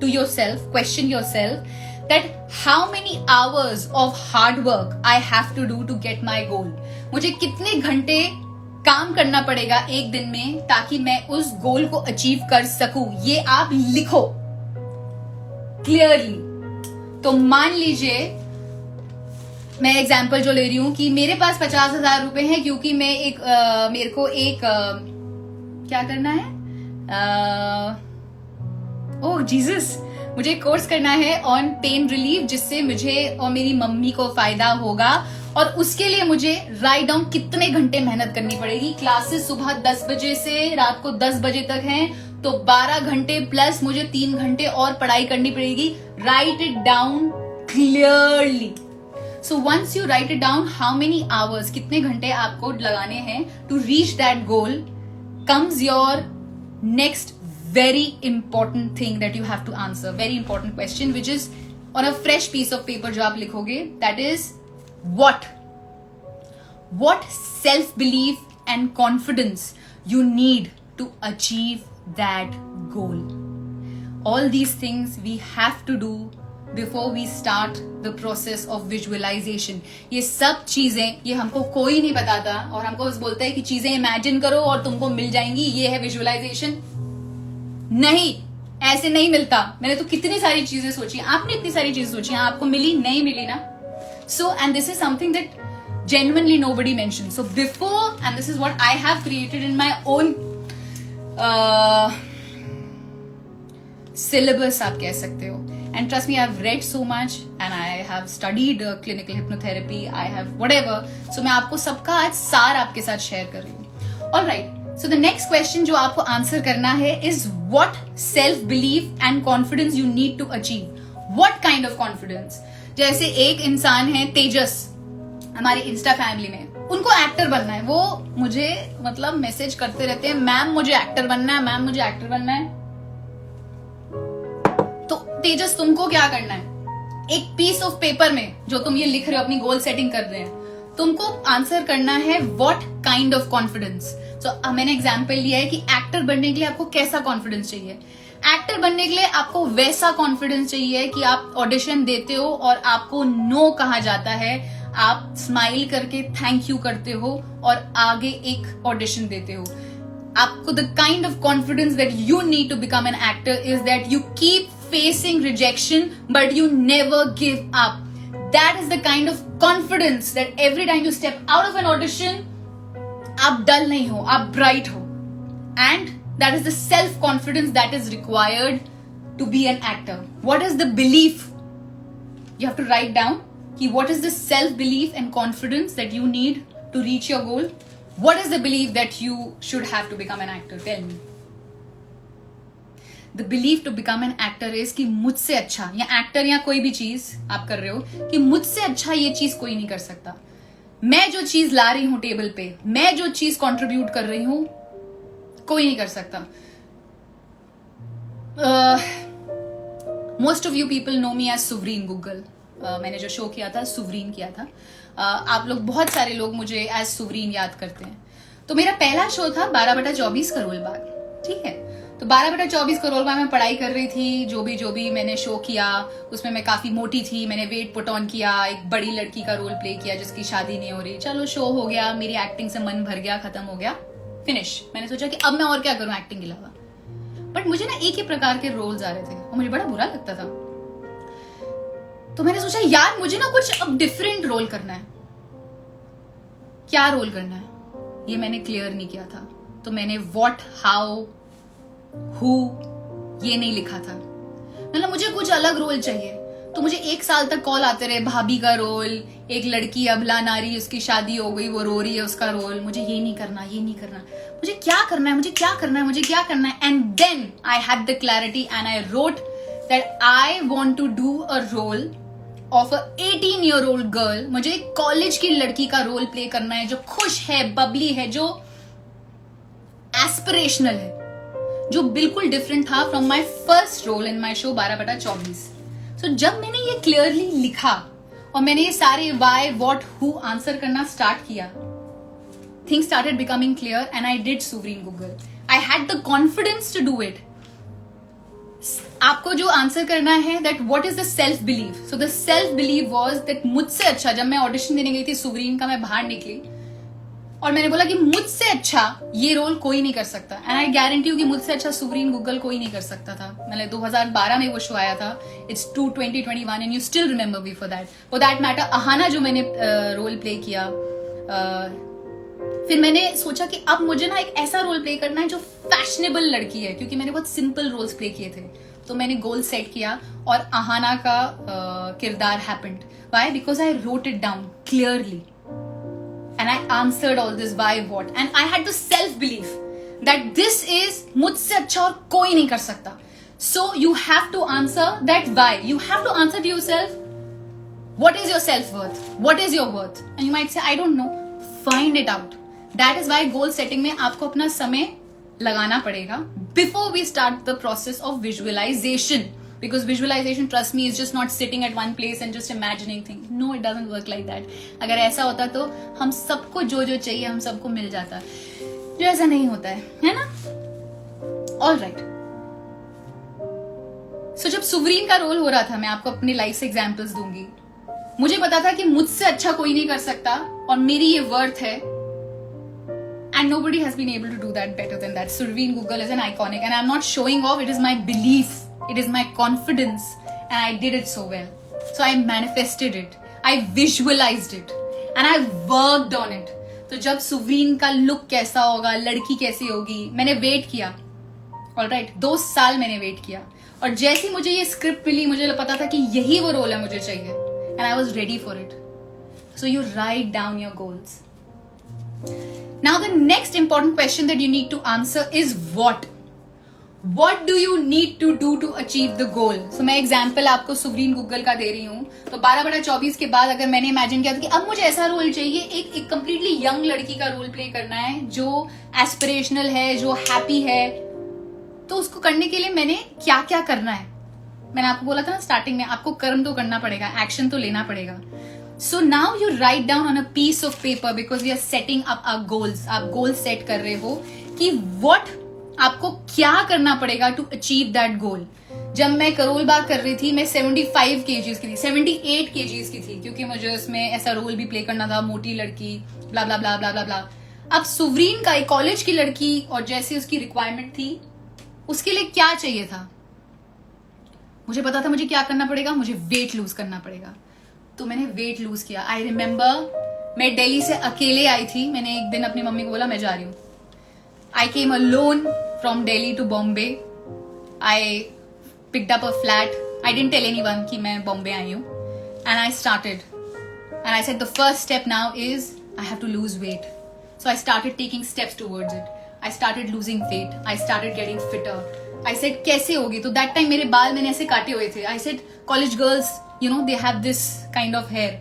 to yourself, question yourself that how many hours of hard work I have to do to get my goal. मुझे कितने घंटे काम करना पड़ेगा एक दिन में ताकि मैं उस गोल को अचीव कर सकूं, ये आप लिखो क्लियरली। तो मान लीजिए मैं एग्जाम्पल जो ले रही हूं कि मेरे पास 50,000 रुपए हैं क्योंकि मैं मेरे को एक क्या करना है, ओह जीसस, मुझे कोर्स करना है ऑन पेन रिलीफ जिससे मुझे और मेरी मम्मी को फायदा होगा, और उसके लिए मुझे राइट डाउन कितने घंटे मेहनत करनी पड़ेगी। क्लासेस सुबह 10 बजे से रात को 10 बजे तक हैं तो 12 घंटे प्लस मुझे 3 घंटे और पढ़ाई करनी पड़ेगी। Write it down clearly. So once you write it down how many hours, कितने घंटे आपको लगाने हैं to reach that goal, comes your next very important thing that you have to answer, very important question which is on a fresh piece of paper जो आप लिखोगे, that is what self belief and confidence you need to achieve that goal. All these things we have to do before we start the process of visualization. ये सब चीजें ये हमको कोई नहीं बताता और हमको बस बोलता है कि चीजें इमेजिन करो और तुमको मिल जाएंगी, ये है विजुअलाइजेशन। नहीं, ऐसे नहीं मिलता। मैंने तो कितनी सारी चीजें सोची, आपने इतनी सारी चीजें सोची, आपको मिली नहीं मिली ना। So and this is something that genuinely nobody mentioned. So before, and this is what I have created in my own syllabus आप कह सकते हो, and trust me, I've read so much and I have studied clinical hypnotherapy, I have whatever. So मैं आपको सबका आज सार आपके साथ शेयर कर रही हूँ। Alright, so the next question जो आपको आंसर करना है is what self belief and confidence you need to achieve. What kind of confidence? जैसे एक इंसान है तेजस हमारे इंस्टा फैमिली में, उनको एक्टर बनना है, वो मुझे मतलब मैसेज करते रहते हैं, मैम मुझे एक्टर बनना है, मैम मुझे एक्टर बनना है। तो तेजस तुमको क्या करना है, एक पीस ऑफ पेपर में जो तुम ये लिख रहे हो, अपनी गोल सेटिंग कर रहे हैं, तुमको आंसर करना है व्हाट काइंड ऑफ कॉन्फिडेंस। तो मैंने एग्जाम्पल लिया है कि एक्टर बनने के लिए आपको कैसा कॉन्फिडेंस चाहिए। एक्टर बनने के लिए आपको वैसा कॉन्फिडेंस चाहिए कि आप ऑडिशन देते हो और आपको नो कहा जाता है, आप स्माइल करके थैंक यू करते हो और आगे एक ऑडिशन देते हो। आपको the kind of confidence that you need to become an actor is that you keep facing rejection but you never give up. That is the kind of confidence that every time you step out of an audition आप dull नहीं हो, आप bright हो। And that is the self confidence that is required to be an actor. What is the belief you have to write down कि what is the self belief and confidence that you need to reach your goal? What is the belief that you should have to become an actor? Tell me. The belief to become an actor is कि मुझसे अच्छा, या actor या कोई भी चीज आप कर रहे हो, कि मुझसे अच्छा ये चीज कोई नहीं कर सकता। मैं जो चीज ला रही हूं टेबल पे, मैं जो चीज कंट्रीब्यूट कर रही हूं, कोई नहीं कर सकता. Most of you people know me as Suvreen Guggal. मैंने जो शो किया था सुवरीन किया था. आप लोग, बहुत सारे लोग मुझे एज सुवरीन याद करते हैं. तो मेरा पहला शो था 12/24 करोल बाग. ठीक है, तो 12/24 करोल बाग में पढ़ाई कर रही थी. जो भी मैंने शो किया उसमें मैं काफी मोटी थी. मैंने वेट पुट ऑन किया, एक बड़ी लड़की का रोल प्ले किया जिसकी शादी नहीं हो रही. चलो शो हो गया, मेरी एक्टिंग से मन भर गया, खत्म हो गया, फिनिश. मैंने सोचा कि अब मैं और क्या करूं एक्टिंग के अलावा. बट मुझे ना एक ही प्रकार के रोल्स आ रहे थे और मुझे बड़ा बुरा लगता था. तो मैंने सोचा यार मुझे ना कुछ अब डिफरेंट रोल करना है. क्या रोल करना है ये मैंने क्लियर नहीं किया था. तो मैंने व्हाट, हाउ, हु ये नहीं लिखा था. मतलब मुझे कुछ अलग रोल चाहिए. तो मुझे 1 साल तक कॉल आते रहे, भाभी का रोल, एक लड़की अबला नारी, उसकी शादी हो गई, वो रो रही है, उसका रोल. मुझे ये नहीं करना, ये नहीं करना. मुझे क्या करना है, मुझे क्या करना है, मुझे क्या करना है. And then I had the clarity and I wrote that I want to do a role of a 18-year-old girl. मुझे एक कॉलेज की लड़की का रोल प्ले करना है जो खुश है, बबली है, जो एस्पिरेशनल है, जो बिल्कुल डिफरेंट था from my first role in my show 12/24. So जब मैंने ये क्लियरली लिखा और मैंने ये सारे वाई, व्हाट, हु आंसर करना स्टार्ट किया, things started becoming clear and I did Suvreen Guggal. I had the confidence to do it. आपको जो आंसर करना है that what is the self believe. So the self believe was that मुझसे अच्छा, जब मैं ऑडिशन देने गई थी सुवरीन का, मैं बाहर निकली और मैंने बोला कि मुझसे अच्छा ये रोल कोई नहीं कर सकता. एंड आई गारंटी यू कि मुझसे अच्छा सुवरीन गूगल कोई नहीं कर सकता था. मैंने 2012 में वो शो आया था. It's 2021 and you still remember me for that matter. Ahana जो मैंने रोल प्ले किया, फिर मैंने सोचा कि अब मुझे ना एक ऐसा रोल प्ले करना है जो फैशनेबल लड़की है, क्योंकि मैंने बहुत सिंपल रोल्स प्ले किए थे. तो मैंने गोल सेट किया और अहाना का किरदार happened. Why? Because I wrote it down clearly and I answered all this why, what, and I had the self belief that this is मुझसे अच्छा और कोई नहीं कर सकता. So you have to answer that why. You have to answer to yourself, what is your self worth, what is your worth. And you might say I don't know. Find it out. That is why goal setting में आपको अपना समय लगाना पड़ेगा before we start the process of visualization. Because visualization, trust me, is just not sitting at one place and just imagining things. No, it doesn't work like that. अगर ऐसा होता तो हम सबको जो जो चाहिए हम सबको मिल जाता. जो ऐसा नहीं होता है ना? All right. So जब सुवरीन का रोल हो रहा था, मैं आपको अपनी लाइफ से एग्जाम्पल्स दूंगी. मुझे पता था कि मुझसे अच्छा कोई नहीं कर सकता और मेरी ये वर्थ है. And nobody has been able to do that better than that. Suvreen Google is an iconic, and I'm not showing off. It is my belief. It is my confidence, and I did it so well. So I manifested it. I visualized it, and I worked on it. तो जब सुवरीन का look कैसा होगा, लड़की कैसी होगी, मैंने wait किया. ऑलराइट, 2 साल मैंने वेट किया और जैसे ही मुझे ये स्क्रिप्ट मिली, मुझे पता था कि यही वो रोल है मुझे चाहिए. And I was ready for it. So you write down your goals. Now the next important question that you need to answer is what? What do you need to do to achieve the goal? So मैं example आपको Suvreen Google का दे रही हूँ. तो 12/24 के बाद अगर मैंने इमेजिन किया था कि अब मुझे ऐसा रोल चाहिए, एक कंप्लीटली यंग लड़की का रोल प्ले करना है जो एस्पिरेशनल है, जो हैप्पी है, तो उसको करने के लिए मैंने क्या क्या करना है. मैंने आपको बोला था ना स्टार्टिंग में, आपको कर्म तो करना पड़ेगा, एक्शन तो लेना पड़ेगा. So now you write down on a piece of paper because we are setting up our goals. आप गोल सेट कर रहे हो कि what आपको क्या करना पड़ेगा टू अचीव दैट गोल. जब मैं करोल बाग कर रही थी, मैं 75 kgs की थी, 78 kgs की थी, क्योंकि मुझे उसमें ऐसा रोल भी प्ले करना था, मोटी लड़की, ब्ला ब्ला ब्ला ब्ला ब्ला ब्ला. अब सुवरीन का एक कॉलेज की लड़की और जैसे उसकी रिक्वायरमेंट थी, उसके लिए क्या चाहिए था, मुझे पता था मुझे क्या करना पड़ेगा, मुझे वेट लूज करना पड़ेगा. तो मैंने वेट लूज किया. आई रिमेम्बर मैं दिल्ली से अकेले आई थी. मैंने एक दिन अपनी मम्मी को बोला मैं जा रही हूँ. I came alone from Delhi to Bombay. I picked up a flat. I didn't tell anyone कि मैं बॉम्बे आई हूँ. And I started and I said the first step now is I have to lose weight. So I started taking steps towards it. I started losing weight. I started getting fitter. I said कैसे होगी. तो that time मेरे बाल मैंने ऐसे काटे हुए थे. I said college girls, you know, they have this kind of hair.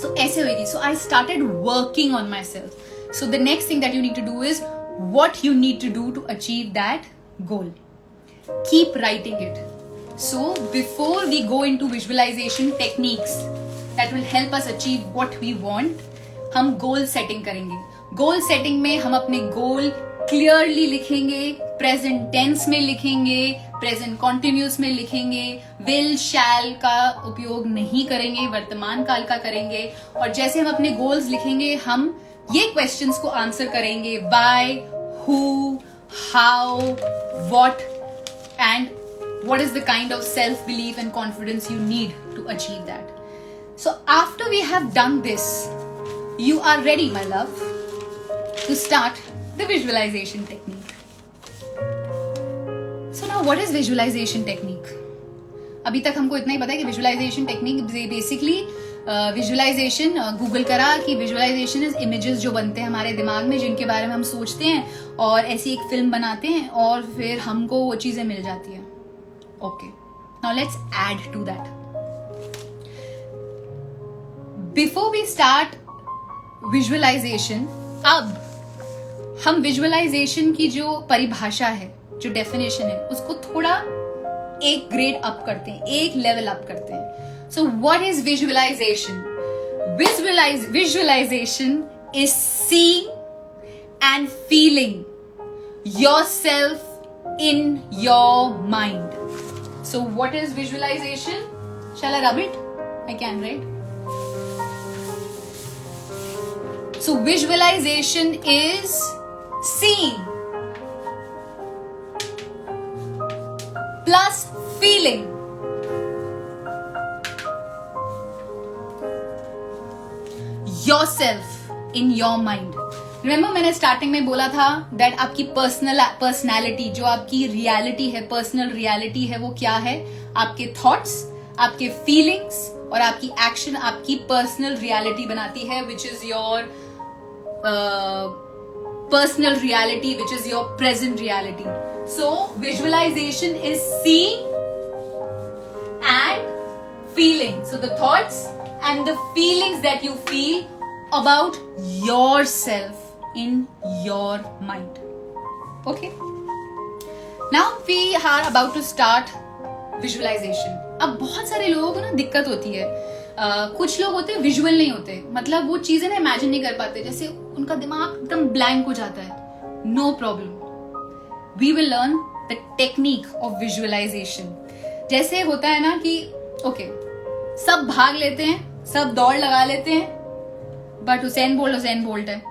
So ऐसे हुई थी. So I started working on myself. So the next thing that you need to do is what you need to do to achieve that goal. Keep writing it. So before we go into visualization techniques that will help us achieve what we want, हम goal setting करेंगे. Goal setting में हम अपने goal clearly लिखेंगे, present tense में लिखेंगे, present continuous में लिखेंगे, will shall का उपयोग नहीं करेंगे, वर्तमान काल का करेंगे. और जैसे हम अपने goals लिखेंगे, हम ये क्वेश्चंस को आंसर करेंगे. Why, who, how, what, and what is the kind of self-belief and confidence you need to achieve that. So after we have done this, you are ready, my love, to start the visualization technique. So now what is visualization technique? अभी तक हमको इतना ही पता है कि visualisation technique basically visualisation Google करा कि visualisation is images जो बनते हैं हमारे दिमाग में, जिनके बारे में हम सोचते हैं और ऐसी एक फिल्म बनाते हैं और फिर हमको वो चीजें मिल जाती हैं. Okay, now let's add to that. Before we start visualisation, अब हम विजुअलाइजेशन की जो परिभाषा है, जो डेफिनेशन है, उसको थोड़ा एक ग्रेड अप करते हैं, एक लेवल अप करते हैं. So what is visualization? Visualization is seeing and feeling yourself in your mind. So what is visualization? Shall I rub it? I can, right? So visualization is seeing plus feeling. Yourself in your mind. Remember मैंने starting में बोला था that आपकी personality, जो आपकी reality है, personal reality है, वो क्या है? आपके थॉट्स, आपके फीलिंग्स और आपकी एक्शन आपकी पर्सनल रियलिटी बनाती है, which is your personal reality, which is your present reality. So visualization is seeing and feeling. So the thoughts and the feelings that you feel about yourself in your mind. Okay? Now we are about to start visualization. अब बहुत सारे लोगों को ना दिक्कत होती है. कुछ लोग होते हैं विजुअल नहीं होते, मतलब वो चीजें ना इमेजिन नहीं कर पाते, जैसे उनका दिमाग एकदम ब्लैंक हो जाता है. No problem, we will learn the technique of visualisation. जैसे होता है ना कि ओके, सब भाग लेते हैं, सब दौड़ लगा लेते हैं, बट हुसैन बोल्ट है,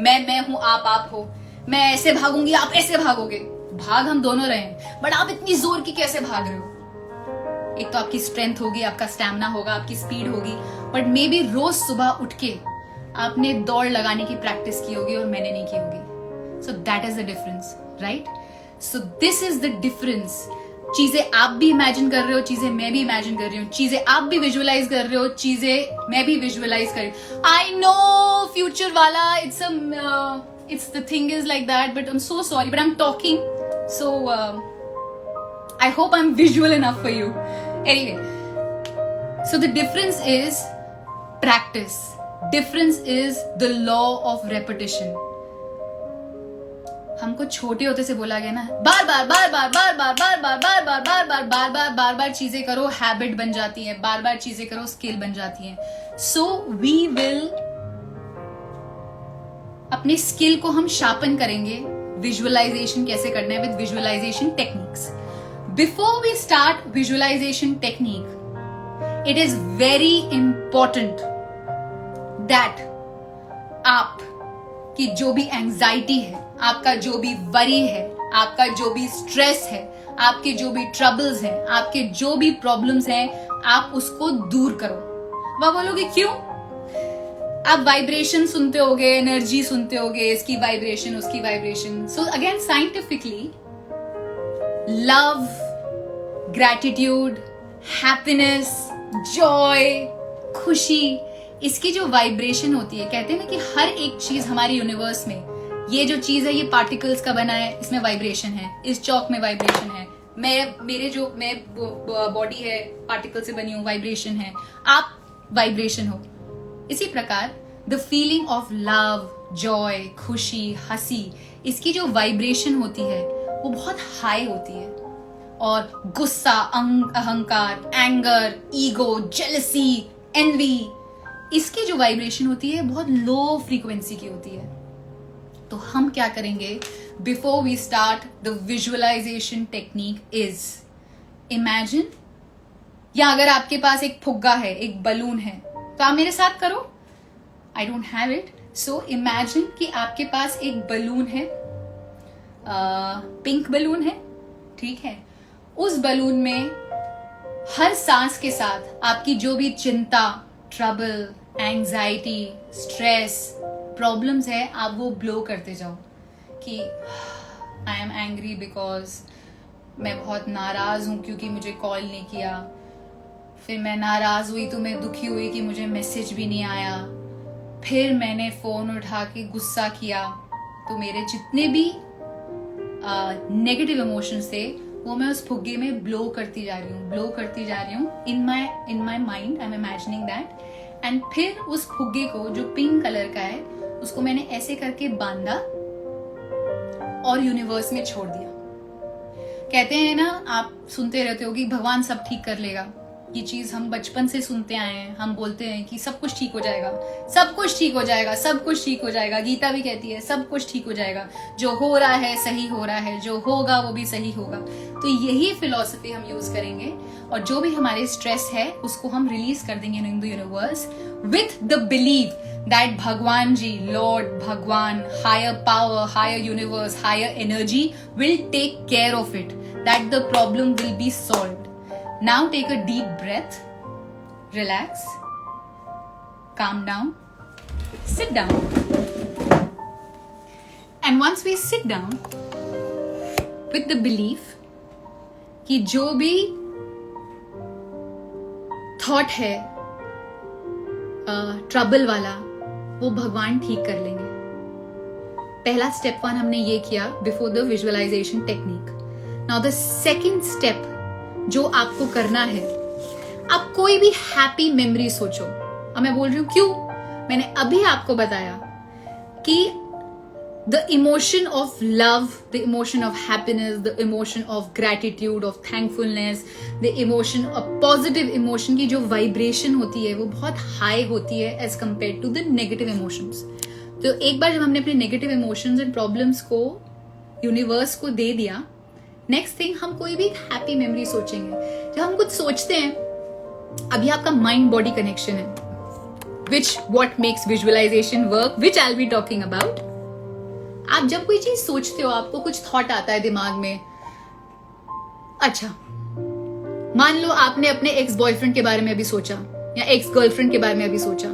मैं हूं, आप हो, मैं ऐसे भागूंगी, आप ऐसे भागोगे. भाग हम दोनों रहे हैं, बट आप इतनी जोर की कैसे भाग रहे हो? एक तो आपकी स्ट्रेंथ होगी, आपका स्टैमिना होगा, आपकी स्पीड होगी, बट मे बी रोज सुबह उठ के आपने दौड़ लगाने की प्रैक्टिस की होगी और मैंने नहीं की होगी. So that is the difference, right? So this is the difference. चीजें आप भी इमेजिन कर रहे हो, चीजें मैं भी इमेजिन कर रही हूँ, चीजें आप भी विजुअलाइज कर रहे हो, चीजें मैं भी विजुअलाइज कर रही हूँ. आई नो फ्यूचर वाला, it's the thing is like that, but I'm so sorry, but I'm talking, so I hope I'm visual enough for you. Anyway, so the difference is practice. Difference is the law of repetition. हमको छोटे होते से बोला गया ना, बार चीजें करो, habit बन जाती है, बार चीजें करो, स्किल बन जाती है. सो वी विल अपने स्किल को हम शार्पन करेंगे. विजुअलाइजेशन कैसे करना है with visualisation techniques. Before we start visualisation technique, it is very important that आप की जो भी एंजाइटी है, आपका जो भी वरी है, आपका जो भी स्ट्रेस है, आपके जो भी ट्रबल्स हैं, आपके जो भी प्रॉब्लम्स हैं, आप उसको दूर करो. वह बोलोगे क्यों? आप वाइब्रेशन सुनते होगे, एनर्जी सुनते होगे, इसकी वाइब्रेशन, उसकी vibration. So again scientifically, love, gratitude, happiness, Joy, खुशी, इसकी जो वाइब्रेशन होती है, कहते हैं ना कि हर एक चीज हमारे यूनिवर्स में, ये जो चीज है ये पार्टिकल्स का बना है, इसमें वाइब्रेशन है, इस चौक में वाइब्रेशन है, मैं बॉडी है पार्टिकल से बनी हूं, वाइब्रेशन है, आप वाइब्रेशन हो. इसी प्रकार the feeling of love, Joy, खुशी, हंसी, इसकी जो वाइब्रेशन होती है वो बहुत हाई होती है, और गुस्सा, अहंकार, एंगर, ईगो, जेलसी, एनवी, इसकी जो वाइब्रेशन होती है बहुत लो फ्रीक्वेंसी की होती है। तो हम क्या करेंगे before we start the visualisation technique is imagine, या अगर आपके पास एक फुग्गा है, एक बलून है, तो आप मेरे साथ करो। I don't have it, so imagine कि आपके पास एक बलून है, पिंक बलून है, ठीक है। उस बलून में हर सांस के साथ आपकी जो भी चिंता, ट्रबल, एंजाइटी, स्ट्रेस, प्रॉब्लम्स है, आप वो ब्लो करते जाओ कि आई एम एंग्री बिकॉज मैं बहुत नाराज हूं क्योंकि मुझे कॉल नहीं किया, फिर मैं नाराज हुई तो मैं दुखी हुई कि मुझे मैसेज भी नहीं आया, फिर मैंने फोन उठा के गुस्सा किया। तो मेरे जितने भी नेगेटिव इमोशंस थे वो मैं उस फुग्गे में ब्लो करती जा रही हूँ in my mind. I am imagining that, and फिर उस फुग्गे को जो पिंक कलर का है उसको मैंने ऐसे करके बांधा और यूनिवर्स में छोड़ दिया। कहते हैं ना, आप सुनते रहते हो कि भगवान सब ठीक कर लेगा। ये चीज हम बचपन से सुनते आए हैं, हम बोलते हैं कि सब कुछ ठीक हो जाएगा, सब कुछ ठीक हो जाएगा, सब कुछ ठीक हो जाएगा। गीता भी कहती है सब कुछ ठीक हो जाएगा, जो हो रहा है सही हो रहा है, जो होगा वो भी सही होगा। तो यही फिलॉसफी हम यूज करेंगे, और जो भी हमारे स्ट्रेस है उसको हम रिलीज कर देंगे in the universe with the believe that Bhagwan ji, lord, Bhagwan, higher power, higher universe, higher energy will take care of it, that the problem will be solved. Now take a deep breath, relax, calm down, sit down. And once we sit down with the belief कि जो भी thought है trouble वाला वो भगवान ठीक कर लेंगे. पहला स्टेप 1 हमने ये किया before the visualisation technique. Now the second step जो आपको करना है, आप कोई भी हैप्पी मेमोरी सोचो. अब मैं बोल रही हूं क्यों, मैंने अभी आपको बताया कि the emotion of love, the emotion of happiness, the emotion of gratitude, of thankfulness, the emotion of positive emotion की जो वाइब्रेशन होती है वो बहुत हाई होती है as compare to the negative emotions. तो एक बार जब हमने अपने नेगेटिव इमोशंस एंड प्रॉब्लम्स को यूनिवर्स को दे दिया, नेक्स्ट थिंग हम कोई भी हैप्पी मेमोरी सोचेंगे. जब हम कुछ सोचते हैं, अभी आपका माइंड बॉडी कनेक्शन है, which what makes visualisation work, which I will be talking about. आप जब कोई चीज सोचते हो, आपको कुछ थॉट आता है दिमाग में. अच्छा, मान लो आपने अपने एक्स बॉयफ्रेंड के बारे में अभी सोचा, या एक्स गर्लफ्रेंड के बारे में अभी सोचा,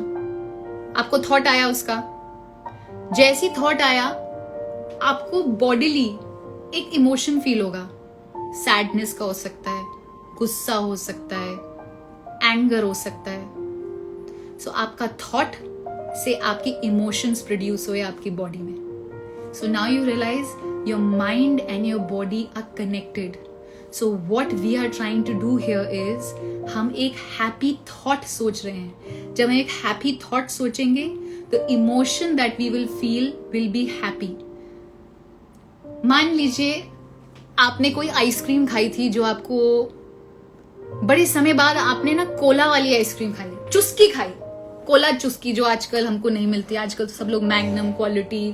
आपको थॉट आया उसका. जैसी थॉट आया, आपको बॉडीली एक इमोशन फील होगा. सैडनेस का हो सकता है, गुस्सा हो सकता है, एंगर हो सकता है. सो आपका थॉट से आपकी इमोशंस प्रोड्यूस हुए आपकी बॉडी में. So now you realise your mind and your body are connected. So what we are trying to do here is, हम एक हैप्पी थॉट सोच रहे हैं. जब हम एक हैप्पी थॉट सोचेंगे, the emotion that we will feel will be happy. मान लीजिए आपने कोई आइसक्रीम खाई थी जो आपको बड़े समय बाद, आपने ना कोला वाली आइसक्रीम खाई, चुस्की खाई, कोला चुस्की, जो आजकल हमको नहीं मिलती. आजकल तो सब लोग मैग्नम, क्वालिटी,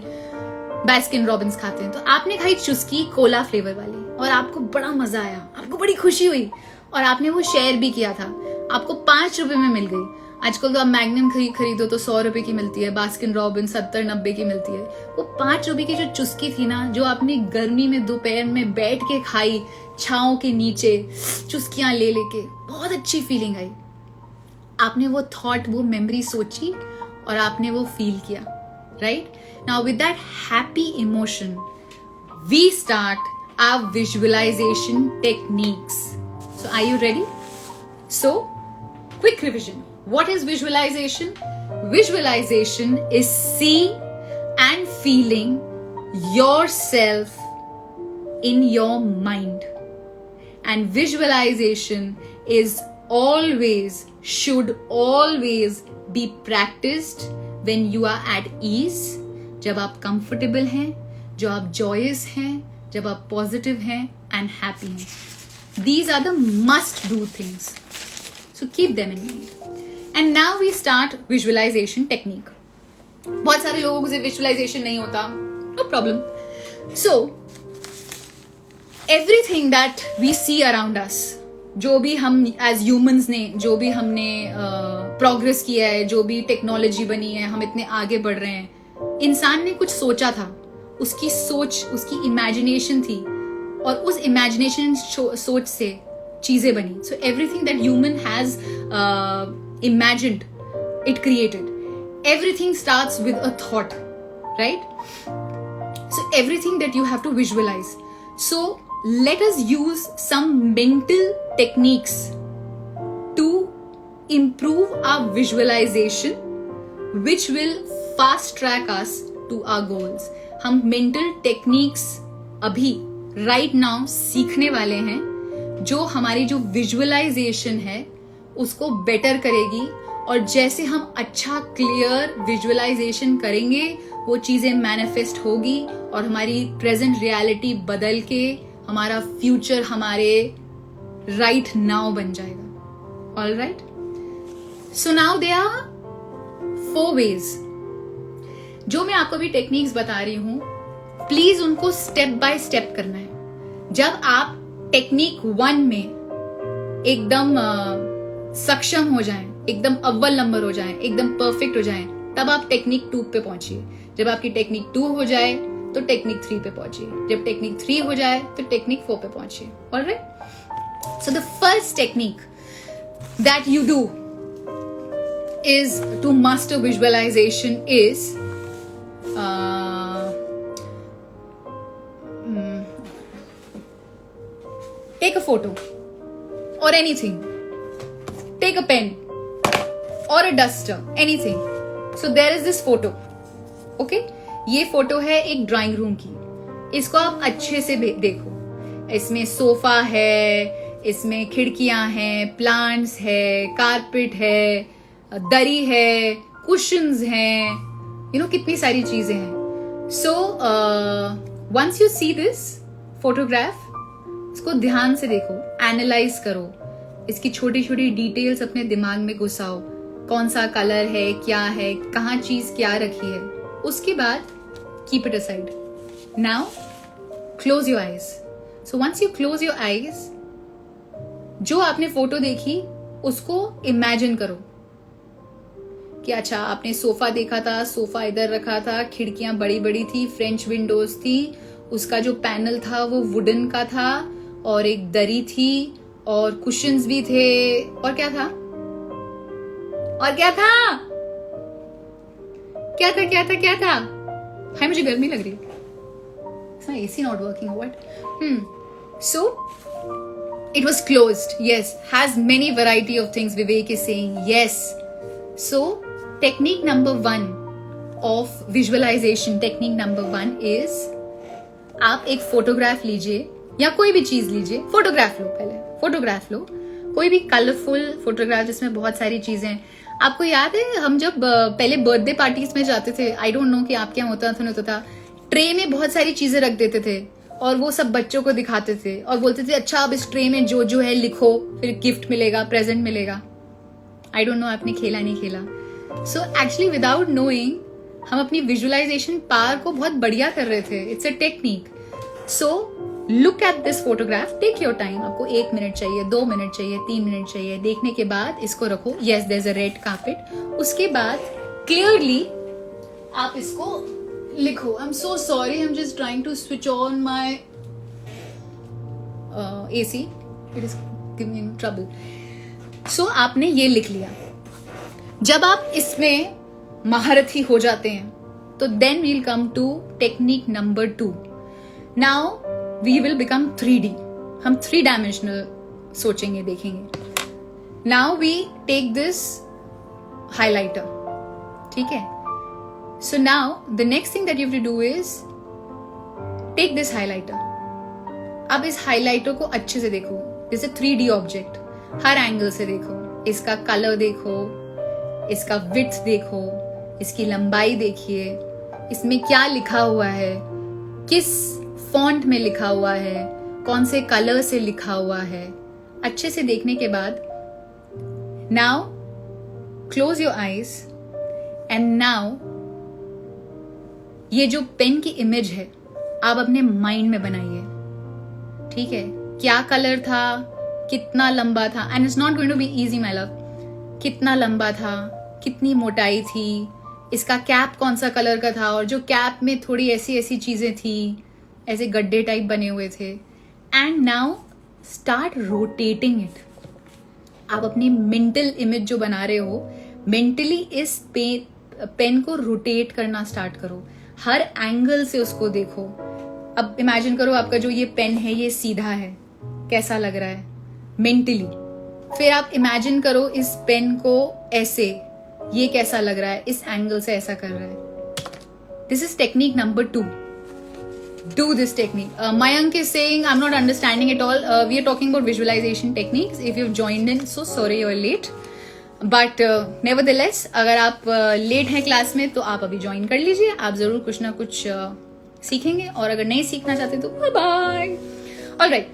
बास्किन रॉबिन्स खाते हैं. तो आपने खाई चुस्की कोला फ्लेवर वाली और आपको बड़ा मजा आया, आपको बड़ी खुशी हुई और आपने वो शेयर भी किया था. आपको 5 रुपए में मिल गई. आजकल तो आप मैग्नम खरीदो तो 100 रुपए की मिलती है, बास्किन रॉबिन्स 70-90 की मिलती है. वो 5 रुपए की जो चुस्की थी ना, जो आपने गर्मी में दोपहर में बैठ के खाई, छांव के नीचे चुस्कियां ले लेके, बहुत अच्छी फीलिंग आई. आपने वो थॉट, वो मेमोरी सोची और आपने वो फील किया. Right now with that happy emotion we start our visualisation techniques. So are you ready? So quick revision. What is visualization? Visualization is seeing and feeling yourself in your mind. And visualization is always, should always be practised when you are at ease, जब आप comfortable हैं, जब आप Joyce हैं, जब आप positive हैं and happy हैं. These are the must do things. So keep them in mind. And now we start visualization technique. बहुत सारे लोगों से visualization नहीं होता. No problem. So everything that we see around us, जो भी हम as humans ने, जो भी हमने progress किया है, जो भी technology बनी है, हम इतने आगे बढ़ रहे हैं, इंसान ने कुछ सोचा था, उसकी सोच, उसकी imagination थी, और उस इमेजिनेशन सोच से चीजें बनी. So everything that human has imagined, it created. Everything starts with a thought, right? So everything that you have to visualise. So let us use some mental techniques to improve our visualization, which will fast track us to our goals. हम mental techniques अभी right now सीखने वाले हैं, जो हमारी जो visualisation है उसको बेटर करेगी. और जैसे हम अच्छा क्लियर विजुअलाइजेशन करेंगे, वो चीजें मैनिफेस्ट होगी और हमारी प्रेजेंट रियलिटी बदल के हमारा फ्यूचर हमारे राइट नाउ बन जाएगा. All right? So now there are 4 ways. जो मैं आपको भी टेक्निक्स बता रही हूं, प्लीज उनको स्टेप बाय स्टेप करना है. जब आप टेक्निक 1 में एकदम सक्षम हो जाएं, एकदम अव्वल नंबर हो जाएं, एकदम परफेक्ट हो जाएं, तब आप टेक्निक 2 पे पहुंचिए. जब आपकी टेक्निक 2 हो जाए तो टेक्निक 3 पे पहुंचिए. जब टेक्निक 3 हो जाए तो टेक्निक 4 पे पहुंचिए. Alright? So the first technique that you do is to master visualization is take a photo or anything, take a pen or a duster, anything. So there is this photo, okay? ये photo है एक drawing room की. इसको आप अच्छे से देखो. इसमें सोफा है, इसमें खिड़कियां हैं, प्लांट्स है, कारपेट है, दरी है, कुशन्स हैं, यू नो कितनी सारी चीजें हैं. So once you see this photograph, इसको ध्यान से देखो, एनालाइज करो, इसकी छोटी छोटी डिटेल्स अपने दिमाग में घुसाओ. कौन सा कलर है, क्या है, कहाँ चीज क्या रखी है. उसके बाद keep it aside. Now close your eyes. So once you close your eyes, जो आपने फोटो देखी उसको इमेजिन करो कि अच्छा आपने सोफा देखा था, सोफा इधर रखा था, खिड़कियां बड़ी बड़ी थी, फ्रेंच विंडोज थी, उसका जो पैनल था वो वुडन का था, और एक दरी थी, और कुशन्स भी थे, और क्या था, और क्या था, क्या था, क्या था, क्या था. हाय, मुझे गर्मी लग रही है. AC not working. What? So it was closed. Yes, has many variety of things. Vivek is saying yes. So technique number 1 of visualization, technique number 1 is आप एक फोटोग्राफ लीजिए या कोई भी चीज लीजिए. फोटोग्राफ लो, पहले फोटोग्राफ लो, कोई भी कलरफुल फोटोग्राफ जिसमें बहुत सारी चीजें. आपको याद है हम जब पहले बर्थडे पार्टीज में जाते थे, आई डोंट नो कि आपके यहाँ होता था नहीं होता था, ट्रे में बहुत सारी चीजें रख देते थे और वो सब बच्चों को दिखाते थे और बोलते थे अच्छा अब इस ट्रे में जो जो है लिखो, फिर गिफ्ट मिलेगा, प्रेजेंट मिलेगा. आई डोंट नो आपने खेला नहीं खेला. सो एक्चुअली विदाउट नोइंग हम अपनी विजुअलाइजेशन पावर को बहुत बढ़िया कर रहे थे. It's a technique. So look at this photograph, take your time. आपको 1 मिनट चाहिए, 2 मिनट चाहिए, 3 मिनट चाहिए. देखने के बाद इसको रखो. Yes, there is a red carpet. उसके बाद क्लियरली आप इसको लिखो. I'm so sorry, I'm just trying to switch on my AC. It is giving me trouble. So आपने ये लिख लिया. जब आप इसमें महारथी हो जाते हैं तो then we'll come to technique number 2. Now we will become 3D. हम 3-dimensional सोचेंगे, देखेंगे. Now we take this highlighter. ठीक है? So now the next thing that you have to do is take this highlighter. अब इस highlighter को अच्छे से देखो. This is a 3D object. Her angle से देखो, इसका कलर देखो, इसका विड्थ देखो, इसकी लंबाई देखिए, इसमें क्या लिखा हुआ है, किस फॉन्ट में लिखा हुआ है, कौन से कलर से लिखा हुआ है। अच्छे से देखने के बाद now close your eyes and now ये जो पेन की इमेज है आप अपने माइंड में बनाइए, ठीक है। क्या कलर था, कितना लंबा था, and it's not going to be easy my love. कितना लंबा था, कितनी मोटाई थी, इसका कैप कौन सा कलर का था, और जो कैप में थोड़ी ऐसी ऐसी चीजें थी, ऐसे गड्ढे टाइप बने हुए थे। And now start rotating it. आप अपनी मेंटल इमेज जो बना रहे हो, मेंटली इस पेन को रोटेट करना स्टार्ट करो, हर एंगल से उसको देखो। अब इमेजिन करो आपका जो ये पेन है ये सीधा है, कैसा लग रहा है मेंटली। फिर आप इमेजिन करो इस पेन को ऐसे, ये कैसा लग रहा है, इस एंगल से ऐसा कर रहा है। This is technique number 2. Do this technique. Mayank is saying, I'm not understanding at all. We are talking about visualization techniques. If you've joined in, so sorry you're late. But nevertheless, अगर आप late हैं class में तो आप अभी join कर लीजिए, आप जरूर कुछ ना कुछ सीखेंगे, और अगर नहीं सीखना चाहते तो bye bye. Alright,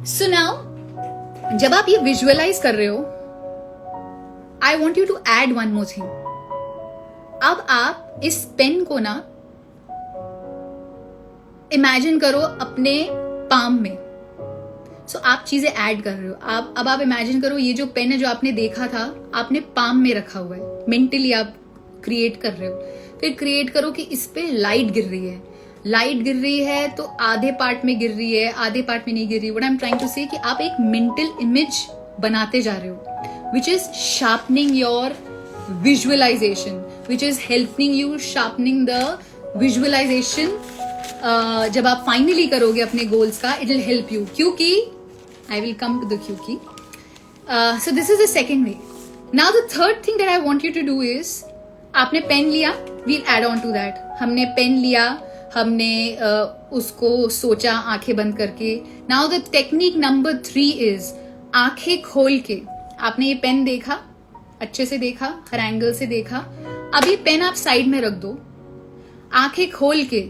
so now जब आप ये विजुअलाइज कर रहे हो, I want you to add one more thing. अब आप इस पेन को ना इमेजिन करो अपने पाम में। सो आप चीजें ऐड कर रहे हो। अब आप इमेजिन करो ये जो पेन है जो आपने देखा था, आपने पाम में रखा हुआ है, मेंटली आप क्रिएट कर रहे हो। फिर क्रिएट करो कि इस पे लाइट गिर रही है। लाइट गिर रही है तो आधे पार्ट में गिर रही है, आधे पार्ट में नहीं गिर रही। What I am trying to say कि आप एक मेंटल इमेज बनाते जा रहे हो, which is sharpening your visualisation, which is helping you sharpening the visualisation. जब आप फाइनली करोगे अपने गोल्स का, इट विल हेल्प यू। क्योंकि I will come to the क्योंकि so this is the second way. Now the third thing that I want you to do is, आपने pen लिया, we'll add on to that. हमने pen लिया, हमने उसको सोचा आंखें बंद करके। Now the technique number 3 is, आंखें खोल के आपने ये पेन देखा, अच्छे से देखा, हर एंगल से देखा। अब ये पेन आप साइड में रख दो, आंखें खोल के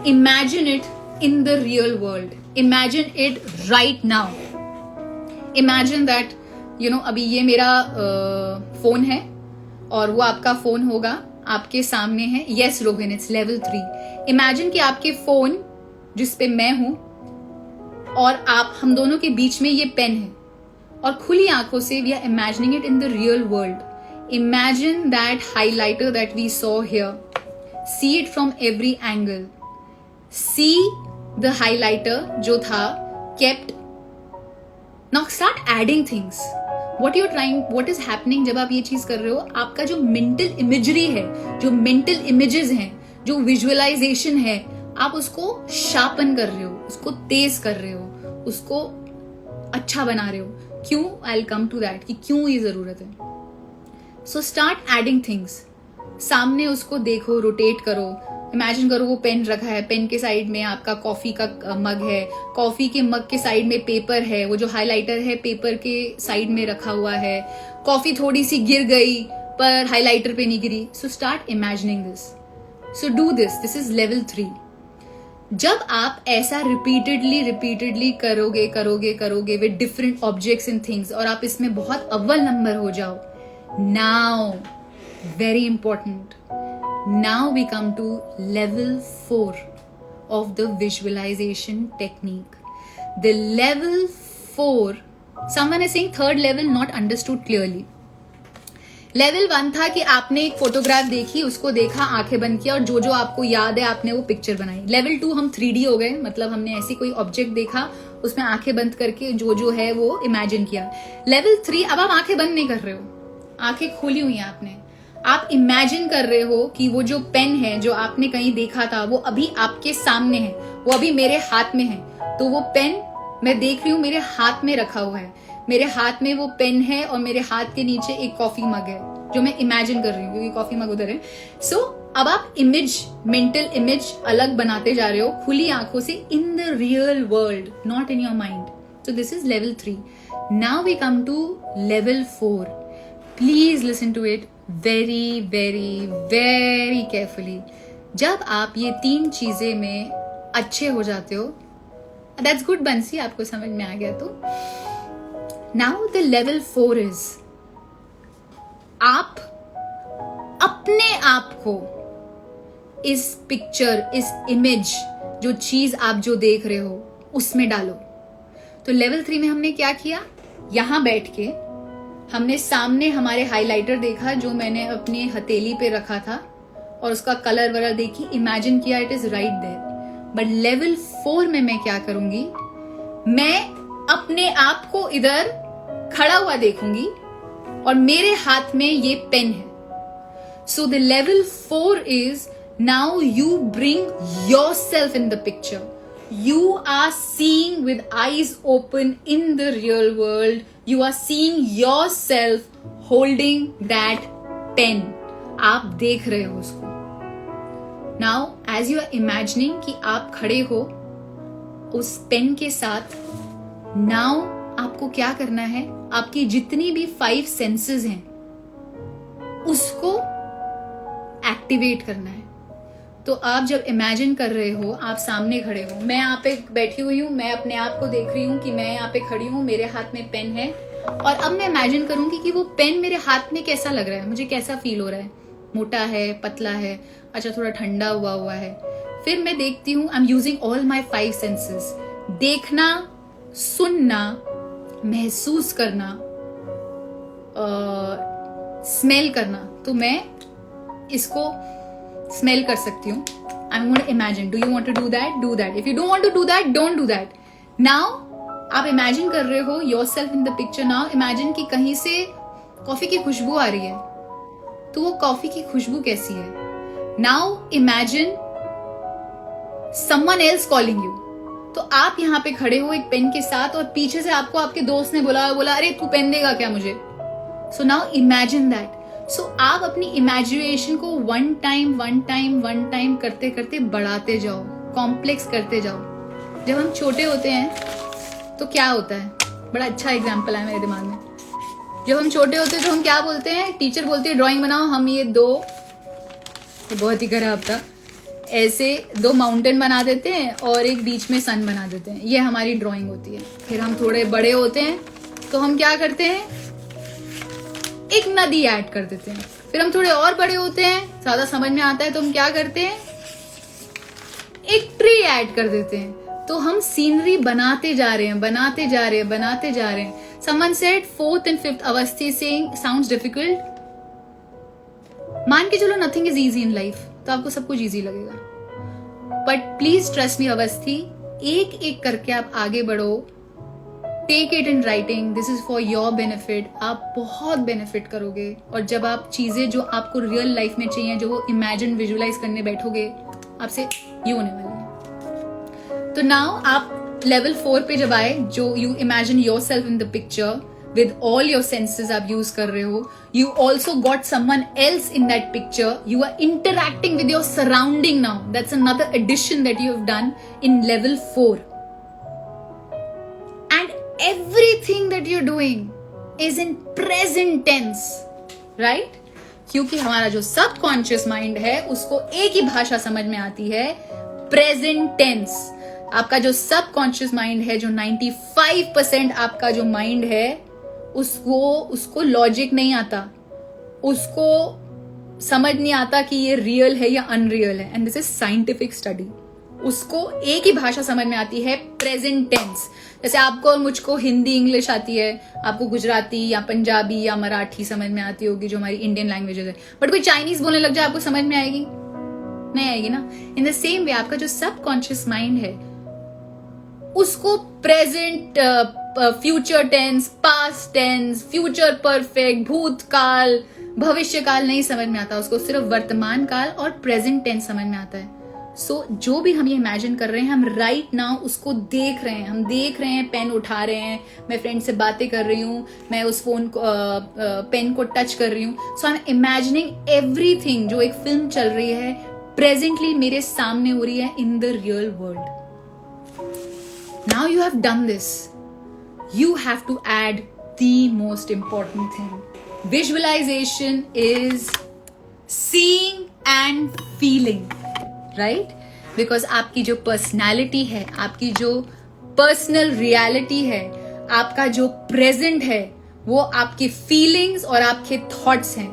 imagine it in the real world. Imagine it right now. Imagine that, you know, अभी ये मेरा फोन है और वो आपका फोन होगा, आपके सामने है। Yes Rohan, it's level 3. Imagine कि आपके फोन जिस पे मैं हूं और आप, हम दोनों के बीच में ये पेन है, और खुली आंखों से we are imagining it in the real world. Imagine that highlighter that we saw here. See it from every angle. See the highlighter जो था kept. Now start adding things. What is happening जब आप ये चीज कर रहे हो, आपका जो mental imagery है, जो mental images हैं, जो visualization है, आप उसको sharpen कर रहे हो, उसको तेज कर रहे हो, उसको अच्छा बना रहे हो। क्यों? I'll come to that कि क्यों ये जरूरत है। So start adding things. सामने उसको देखो, रोटेट करो। इमेजिन करो वो पेन रखा है, पेन के साइड में आपका कॉफी का मग है, कॉफी के मग के साइड में पेपर है, वो जो हाइलाइटर है पेपर के साइड में रखा हुआ है। कॉफी थोड़ी सी गिर गई पर हाइलाइटर पे नहीं गिरी। So start imagining this. So do this is level 3। जब आप ऐसा रिपीटेडली करोगे with different objects and things, और आप इसमें बहुत अव्वल नंबर हो जाओ, now very important, now we come to level 4 of the visualization technique. The level 4, someone is saying third level not understood clearly. Level 1 था कि आपने एक फोटोग्राफ देखी, उसको देखा, आंखें बंद किया, और जो जो आपको याद है आपने वो पिक्चर बनाई। लेवल 2 हम 3D हो गए, मतलब हमने ऐसी कोई ऑब्जेक्ट देखा, उसमें आंखें बंद करके जो जो है वो इमेजिन किया। लेवल 3, अब आप आंखें बंद नहीं कर रहे हो, आंखें खोली हुई हैं आपने। आप इमेजिन कर रहे हो कि वो जो पेन है जो आपने कहीं देखा था वो अभी आपके सामने है, वो अभी मेरे हाथ में है। तो वो पेन मैं देख रही हूँ मेरे हाथ में रखा हुआ है, मेरे हाथ में वो पेन है, और मेरे हाथ के नीचे एक कॉफी मग है जो मैं इमेजिन कर रही हूँ, क्योंकि कॉफी मग उधर है। सो अब आप इमेज, मेंटल इमेज अलग बनाते जा रहे हो, खुली आंखों से, in the real world, not in your mind. So this is level 3। Now we come to level 4। Please listen to it very very very carefully. जब आप ये 3 चीजें में अच्छे हो जाते हो, दैट्स गुड बंसी, आपको समझ में आ गया तो. नाउ द लेवल 4 इज आप अपने आप को इस पिक्चर, इस इमेज, जो चीज आप जो देख रहे हो उसमें डालो. तो लेवल 3 में हमने क्या किया, यहां बैठ के हमने सामने हमारे हाइलाइटर देखा जो मैंने अपनी हथेली पे रखा था और उसका कलर वलर देखी, इमेजिन किया it is right there. But level 4 में मैं क्या करूंगी, मैं अपने आप को इधर खड़ा हुआ देखूंगी और मेरे हाथ में ये पेन है. So the level 4 is now you bring yourself in the picture. You are seeing with eyes open in the real world. You are seeing yourself holding that pen. आप देख रहे हो उसको. Now as you are imagining कि आप खड़े हो उस पेन के साथ, now आपको क्या करना है, आपकी जितनी भी 5 सेंसेस हैं उसको एक्टिवेट करना है. तो आप जब इमेजिन कर रहे हो, आप सामने खड़े हो, मैं यहाँ पे बैठी हुई हूँ, मैं अपने आप को देख रही हूँ कि मैं यहाँ पे खड़ी हूँ, मेरे हाथ में पेन है, और अब मैं इमेजिन करूंगी कि वो पेन मेरे हाथ में कैसा लग रहा है, मुझे कैसा फील हो रहा है, मोटा है, पतला है, अच्छा थोड़ा ठंडा हुआ है. फिर मैं देखती हूँ, I am using all my 5 senses, देखना, सुनना, महसूस करना, स्मेल करना. तो मैं इसको स्मेल कर सकती हूँ. I am going to imagine. Do you want to do that? Do that. If you don't want to do that, don't do that. Now आप इमेजिन कर रहे हो yourself in the picture. Now imagine कि कहीं से coffee की खुशबू आ रही है, तो वो कॉफी की खुशबू कैसी है. Now imagine someone else calling you. तो आप यहाँ पे खड़े हो एक पेन के साथ और पीछे से आपको आपके दोस्त ने बोला अरे तू पेन देगा क्या मुझे. So now imagine that. So आप अपनी इमेजिनेशन को वन टाइम करते करते बढ़ाते जाओ, कॉम्प्लेक्स करते जाओ. जब हम छोटे होते हैं तो क्या होता है, बड़ा अच्छा एग्जाम्पल है मेरे दिमाग में. जब हम छोटे होते हैं तो हम क्या बोलते हैं, टीचर बोलती है ड्राइंग बनाओ, हम ये बहुत ही खराब था, ऐसे 2 माउंटेन बना देते हैं और एक बीच में सन बना देते हैं, ये हमारी ड्राइंग होती है. फिर हम थोड़े बड़े होते हैं तो हम क्या करते हैं, एक नदी ऐड कर देते हैं. फिर हम थोड़े और बड़े होते हैं, ज्यादा समझ में आता है, तो हम क्या करते हैं, एक ट्री ऐड कर देते हैं. तो हम सीनरी बनाते जा रहे हैं. Someone said 4th and 5th Awasthi saying sounds difficult. मान के चलो nothing is easy in life, तो आपको सब कुछ easy लगेगा. But please trust me Awasthi, एक एक करके आप आगे बढ़ो. Take it in writing, this is for your benefit. आप बहुत बेनिफिट करोगे. और जब आप चीजें जो आपको रियल लाइफ में चाहिए, जो वो इमेजिन विजुअलाइज करने बैठोगे, आपसे ये होने वाली है. तो नाउ आप लेवल 4 पे जब आए, जो you imagine yourself in the picture with all your senses आप यूज कर रहे हो. You also got someone else in that picture. You are interacting with your surrounding now. That's another addition that you have done in level 4. Everything that you're doing is in present tense, right? क्योंकि हमारा जो subconscious mind है उसको एक ही भाषा समझ में आती है, प्रेजेंट टेंस. आपका जो सबकॉन्शियस माइंड है, जो 95% आपका जो माइंड है, उसको लॉजिक नहीं आता, उसको समझ नहीं आता कि ये रियल है या अनरियल है. And this is scientific study. उसको एक ही भाषा समझ में आती है, प्रेजेंट टेंस. जैसे आपको और मुझको हिंदी इंग्लिश आती है, आपको गुजराती या पंजाबी या मराठी समझ में आती होगी, जो हमारी इंडियन लैंग्वेजेस है. बट कोई चाइनीज बोलने लग जाए, आपको समझ में आएगी? नहीं आएगी ना. इन द सेम वे आपका जो सबकॉन्शियस माइंड है उसको present, future tense, past tense, future perfect, भूतकाल, भविष्यकाल नहीं समझ में आता. उसको सिर्फ वर्तमान काल और प्रेजेंट टेंस समझ में आता है. सो जो भी हम ये इमेजिन कर रहे हैं, हम राइट नाउ उसको देख रहे हैं. हम देख रहे हैं, पेन उठा रहे हैं, मैं फ्रेंड से बातें कर रही हूँ, मैं उस फोन को पेन को टच कर रही हूँ. सो आई एम इमेजिनिंग एवरीथिंग, जो एक फिल्म चल रही है प्रेजेंटली मेरे सामने हो रही है इन the real world. Now you have done this, you have to add the most important thing, Visualization is seeing and feeling, right? Because आपकी जो पर्सनैलिटी है, आपकी जो पर्सनल रियलिटी है, आपका जो प्रेजेंट है, वो आपके फीलिंग्स और आपके थॉट्स हैं.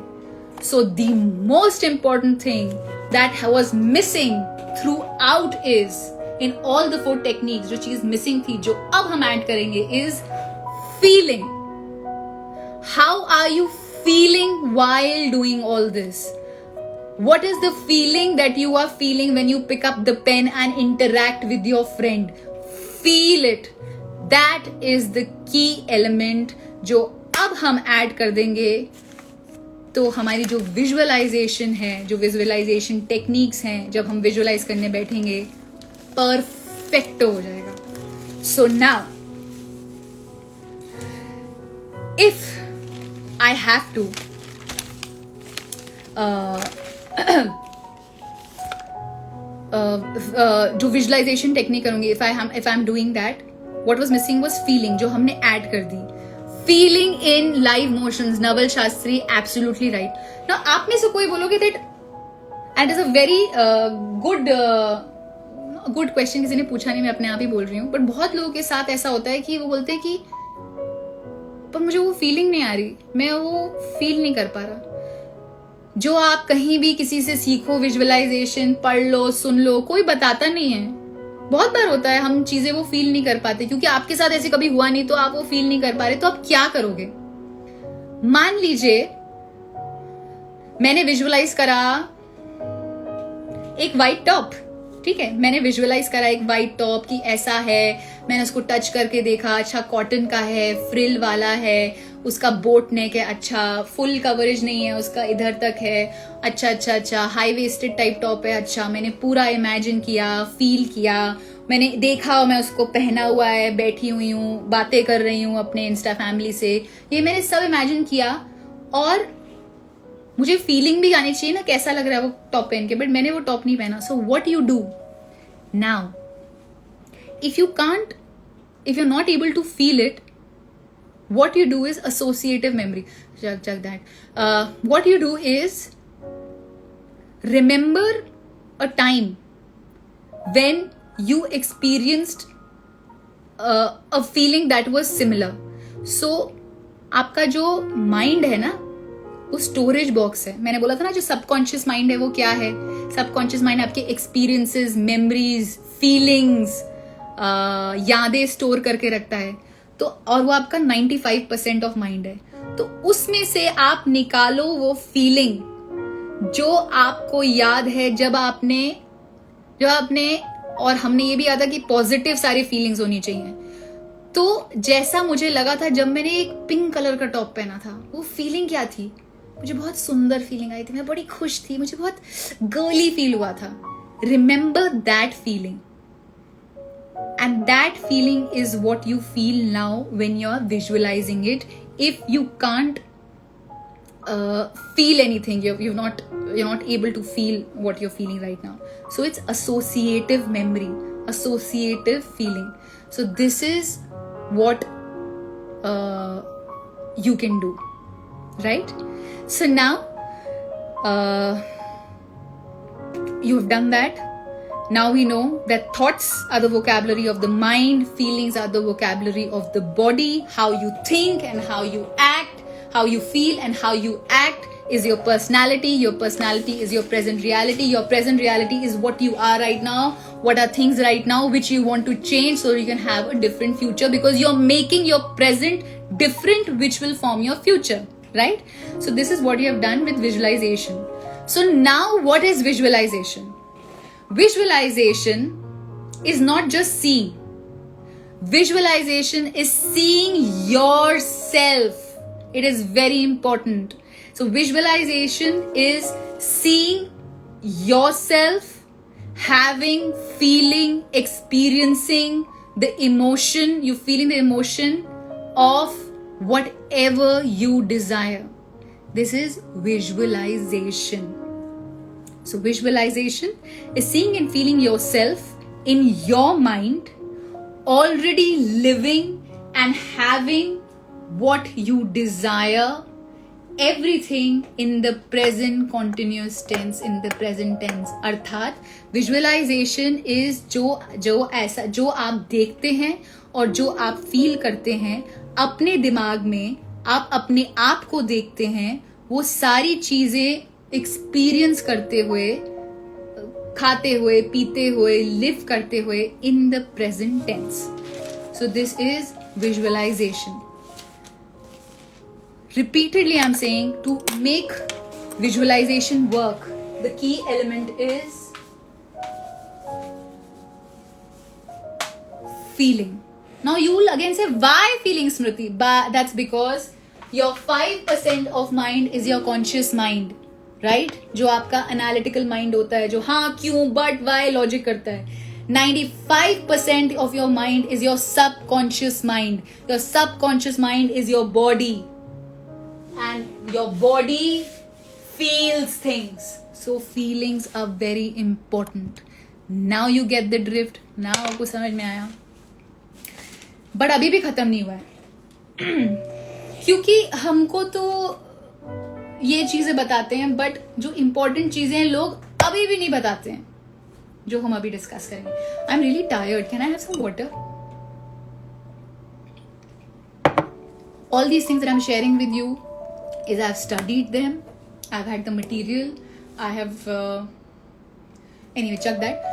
So the most important thing that was missing throughout is in all the 4 techniques, जो चीज मिसिंग थी, जो अब हम ऐड करेंगे, is feeling. How are you feeling while doing all this? What is the feeling that you are feeling when you pick up the pen and interact with your friend? Feel it. That is the key element जो अब हम add कर देंगे. तो हमारी जो visualisation है, जो विजुअलाइजेशन टेक्निक्स हैं, जब हम विजुअलाइज करने बैठेंगे, परफेक्ट हो जाएगा. So now if I have to जो विजुअलाइजेशन टेक्निक करूंगी, if I am doing that, what was missing was feeling, जो हमने ऐड कर दी. Feeling in live motions, Naval Shastri, absolutely right. Now आप में से कोई बोलोगे that, and is a very good question, किसी ने पूछा नहीं, मैं अपने आप ही बोल रही हूँ, बट बहुत लोगों के साथ ऐसा होता है कि वो बोलते हैं कि पर मुझे वो फीलिंग नहीं आ रही, मैं वो फील नहीं कर पा रहा. जो आप कहीं भी किसी से सीखो विजुअलाइजेशन, पढ़ लो, सुन लो, कोई बताता नहीं है. बहुत बार होता है हम चीजें वो फील नहीं कर पाते क्योंकि आपके साथ ऐसे कभी हुआ नहीं, तो आप वो फील नहीं कर पा रहे. तो आप क्या करोगे? मान लीजिए मैंने विजुअलाइज करा एक वाइट टॉप, ठीक है, मैंने विजुअलाइज करा एक वाइट टॉप कि ऐसा है, मैंने उसको टच करके देखा, अच्छा कॉटन का है, फ्रिल वाला है, उसका बोट नेक है, अच्छा फुल कवरेज नहीं है उसका, इधर तक है, अच्छा हाई वेस्टेड टाइप टॉप है, अच्छा मैंने पूरा इमेजिन किया, फील किया, मैंने देखा, मैं उसको पहना हुआ है, बैठी हुई हूँ, बातें कर रही हूँ अपने इंस्टा फैमिली से, ये मैंने सब इमेजिन किया. और मुझे फीलिंग भी आनी चाहिए ना कैसा लग रहा है वो टॉप पहन के, बट मैंने वो टॉप नहीं पहना. So what you do now, if you're not able to feel it, what you do is associative memory. Check that. What you do is remember a time when you experienced a feeling that was similar. So आपका जो mind है ना, वो storage box है. मैंने बोला था ना जो सबकॉन्शियस माइंड है वो क्या है? सबकॉन्शियस माइंड आपके एक्सपीरियंसेस, मेमोरीज, फीलिंग्स, यादें स्टोर करके रखता है. तो और वो आपका 95% ऑफ माइंड है. तो उसमें से आप निकालो वो फीलिंग जो आपको याद है जब आपने और हमने ये भी याद था कि पॉजिटिव सारी फीलिंग्स होनी चाहिए. तो जैसा मुझे लगा था जब मैंने एक पिंक कलर का टॉप पहना था, वो फीलिंग क्या थी? मुझे बहुत सुंदर फीलिंग आई थी, मैं बड़ी खुश थी, मुझे बहुत गर्ली फील हुआ था. Remember that feeling. And that feeling is what you feel now when you're visualizing it. If you can't feel anything, you're not able to feel what you're feeling right now. So it's associative memory, associative feeling. So this is what you can do, right? So now you've done that. Now we know that thoughts are the vocabulary of the mind, feelings are the vocabulary of the body. How you think and how you act, how you feel and how you act is your personality. Your personality is your present reality. Your present reality is what you are right now. What are things right now which you want to change so you can have a different future, because you're making your present different, which will form your future, right? So this is what you have done with visualization. So now what is visualization? Visualization is not just seeing. Visualization is seeing yourself. It is very important. So visualization is seeing yourself, having, feeling, experiencing the emotion. You feeling the emotion of whatever you desire. This is visualization. So visualization is seeing and feeling yourself in your mind, already living and having what you desire everything in the present continuous tense, in the present tense. अर्थात visualisation is जो ऐसा जो आप देखते हैं और जो आप फील करते हैं अपने दिमाग में, आप अपने आप को देखते हैं, वो सारी चीजें एक्सपीरियंस करते हुए, खाते हुए, पीते हुए, लिव करते हुए in the present tense. So this is visualization. Repeatedly I'm saying, to make visualization work, the key element is feeling. Now you will again say, why feeling, Smriti? That's because your 5% of mind is your conscious mind, right? जो आपका analytical mind होता है, जो हाँ क्यों but why logic करता है. 95% of your mind is your subconscious mind. Your subconscious mind is your body, and your body feels things. So feelings are very important. Now you get the drift. Now आपको समझ में आया. But अभी भी खत्म नहीं हुआ है क्योंकि हमको तो ये चीजें बताते हैं, बट जो इंपॉर्टेंट चीजें हैं लोग अभी भी नहीं बताते हैं, जो हम अभी डिस्कस करेंगे. I am really tired. Can I have some water? All these things that I'm sharing with you is I've studied them, I've had the material, I have anyway, check that.